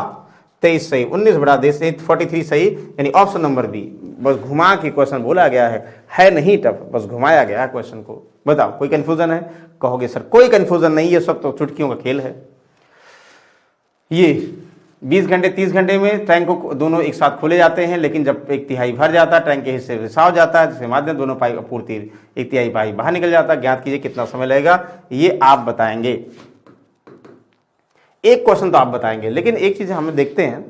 23 सही 19/10, 43 सही, यानी ऑप्शन नंबर बी। बस घुमा के क्वेश्चन बोला गया है नहीं टफ, बस घुमाया गया है क्वेश्चन को। बताओ कोई कंफ्यूजन है? कहोगे सर कोई कंफ्यूजन नहीं, ये सब तो चुटकियों का खेल है। ये 20 घंटे 30 घंटे में टैंक को दोनों एक साथ खोले जाते हैं, लेकिन जब 1/3 भर जाता है, टैंक के हिस्से रिसाव जाता है, जिसके माध्यम दोनों पाइप पूर्ति 1/3 पाइप बाहर निकल जाता है। ज्ञात कीजिए कितना समय लगेगा, ये आप बताएंगे। एक क्वेश्चन तो आप बताएंगे, लेकिन एक चीज हमें देखते हैं,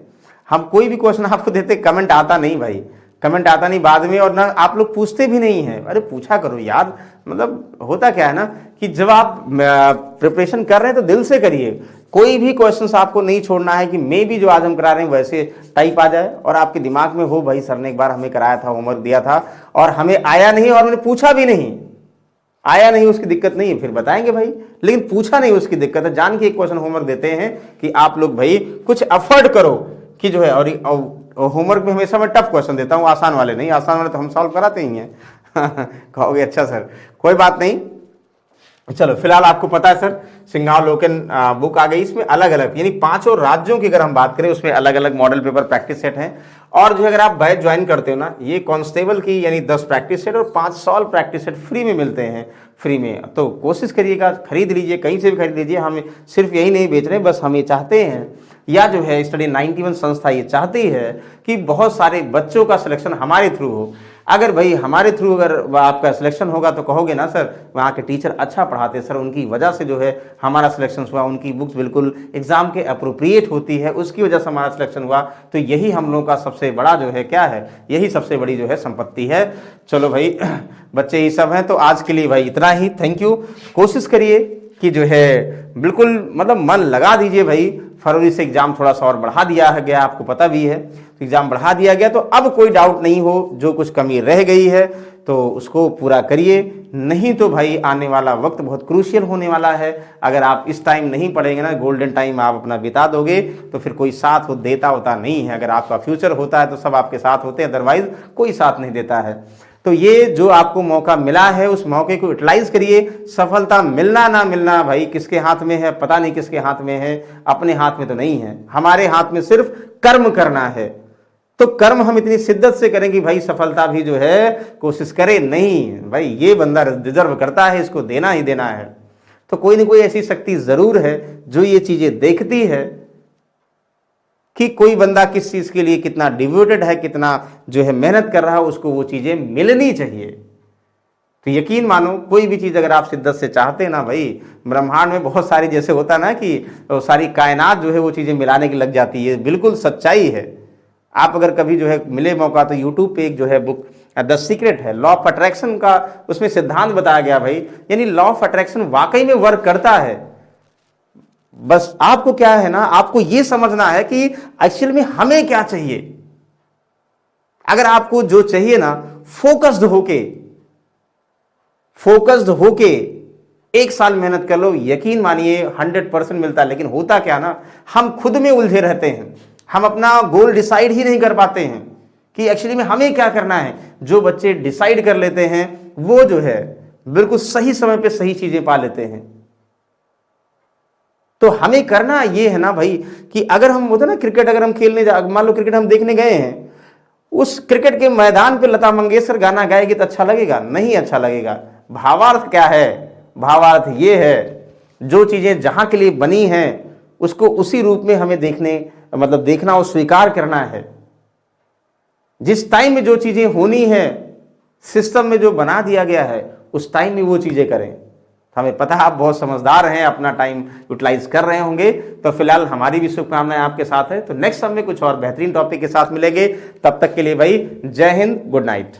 हम कोई भी क्वेश्चन आपको देते कमेंट आता नहीं भाई, कमेंट आता नहीं बाद में, और ना आप लोग पूछते भी नहीं हैं। अरे पूछा करो यार, मतलब होता क्या है ना कि जब आप प्रिपरेशन कर रहे हैं तो दिल से करिए। कोई भी क्वेश्चन आपको नहीं छोड़ना है कि मे भी जो आज हम करा रहे हैं वैसे टाइप आ जाए और आपके दिमाग में हो भाई सर ने एक बार हमें कराया था, होमवर्क दिया था और हमें आया नहीं और मैंने पूछा भी नहीं, आया नहीं उसकी दिक्कत नहीं है, फिर बताएंगे भाई, लेकिन पूछा नहीं उसकी दिक्कत है। जान के एक क्वेश्चन होमवर्क देते हैं कि आप लोग भाई कुछ अफर्ट करो कि जो है, और होमवर्क में हमेशा मैं टफ क्वेश्चन देता हूं, आसान वाले नहीं, आसान वाले तो हम सॉल्व कराते ही हैं। कहोगे अच्छा सर, कोई बात नहीं, चलो फिलहाल आपको पता है सर सिंहावलोकन बुक आ गई, इसमें अलग अलग यानी 5 राज्यों की अगर हम बात करें उसमें अलग अलग मॉडल पेपर प्रैक्टिस सेट हैं। और जो अगर आप बैच ज्वाइन करते हो ना, ये कांस्टेबल की यानी 10 प्रैक्टिस सेट और 5 सॉल्व प्रैक्टिस सेट फ्री में मिलते हैं, फ्री में। तो कोशिश करिएगा, खरीद लीजिए, कहीं से भी खरीद लीजिए। हम सिर्फ यही नहीं बेच रहे, बस हम ये चाहते हैं, या जो है स्टडी 91 संस्था ये चाहती है कि बहुत सारे बच्चों का सिलेक्शन हमारे थ्रू हो। अगर भाई हमारे थ्रू अगर आपका सिलेक्शन होगा तो कहोगे ना सर वहाँ के टीचर अच्छा पढ़ाते सर, उनकी वजह से जो है हमारा सिलेक्शन हुआ, उनकी बुक्स बिल्कुल एग्जाम के अप्रोप्रिएट होती है, उसकी वजह से हमारा सिलेक्शन हुआ। तो यही हम लोगों का सबसे बड़ा जो है क्या है, यही सबसे बड़ी जो है संपत्ति है। चलो भाई बच्चे ये सब हैं, तो आज के लिए भाई इतना ही, थैंक यू। कोशिश करिए कि जो है बिल्कुल मतलब मन लगा दीजिए भाई। फरवरी से एग्जाम थोड़ा सा और बढ़ा दिया गया, आपको पता भी है, तो एग्जाम बढ़ा दिया गया, तो अब कोई डाउट नहीं हो, जो कुछ कमी रह गई है तो उसको पूरा करिए। नहीं तो भाई आने वाला वक्त बहुत क्रूशियल होने वाला है। अगर आप इस टाइम नहीं पढ़ेंगे ना, गोल्डन टाइम आप अपना बिता दोगे, तो फिर कोई साथ हो देता होता नहीं है। अगर आपका फ्यूचर होता है तो सब आपके साथ होते हैं, अदरवाइज कोई साथ नहीं देता है। तो ये जो आपको मौका मिला है उस मौके को यूटिलाइज करिए। सफलता मिलना ना मिलना भाई किसके हाथ में है, पता नहीं किसके हाथ में है, अपने हाथ में तो नहीं है। हमारे हाथ में सिर्फ कर्म करना है, तो कर्म हम इतनी शिद्दत से करें कि भाई सफलता भी जो है कोशिश करे, नहीं भाई ये बंदा डिजर्व करता है, इसको देना ही देना है। तो कोई ना कोई ऐसी शक्ति जरूर है जो ये चीजें देखती है कि कोई बंदा किस चीज के लिए कितना डिवोटेड है, कितना जो है मेहनत कर रहा है, उसको वो चीजें मिलनी चाहिए। तो यकीन मानो कोई भी चीज अगर आप शिद्दत से चाहते हैं ना भाई, ब्रह्मांड में बहुत सारी जैसे होता है ना कि सारी कायनात जो है वो चीजें मिलाने की लग जाती है, बिल्कुल सच्चाई है। आप अगर कभी जो है मिले मौका तो यूट्यूब पे एक जो है बुक द सीक्रेट है, लॉ ऑफ अट्रैक्शन का, उसमें सिद्धांत बताया गया भाई, यानी लॉ ऑफ अट्रैक्शन वाकई में वर्क करता है। बस आपको क्या है ना, आपको यह समझना है कि एक्चुअल में हमें क्या चाहिए। अगर आपको जो चाहिए ना, फोकस्ड होके 1 साल मेहनत कर लो, यकीन मानिए 100% मिलता है। लेकिन होता क्या ना, हम खुद में उलझे रहते हैं, हम अपना गोल डिसाइड ही नहीं कर पाते हैं कि एक्चुअली में हमें क्या करना है। जो बच्चे डिसाइड कर लेते हैं वो जो है बिल्कुल सही समय पे सही चीजें पा लेते हैं। तो हमें करना ये है ना भाई कि अगर हम होता ना क्रिकेट, अगर हम खेलने मान लो क्रिकेट हम देखने गए हैं, उस क्रिकेट के मैदान पे लता मंगेशकर गाना गाएगी तो अच्छा लगेगा? नहीं अच्छा लगेगा। भावार्थ क्या है? भावार्थ ये है, जो चीजें जहां के लिए बनी हैं उसको उसी रूप में हमें देखना और स्वीकार करना है। जिस टाइम में जो चीजें होनी है, सिस्टम में जो बना दिया गया है, उस टाइम में वो चीजें करें। हमें पता है आप बहुत समझदार हैं, अपना टाइम यूटिलाइज कर रहे होंगे। तो फिलहाल हमारी भी शुभकामनाएं आपके साथ है। तो नेक्स्ट समय कुछ और बेहतरीन टॉपिक के साथ मिलेंगे, तब तक के लिए भाई जय हिंद, गुड नाइट।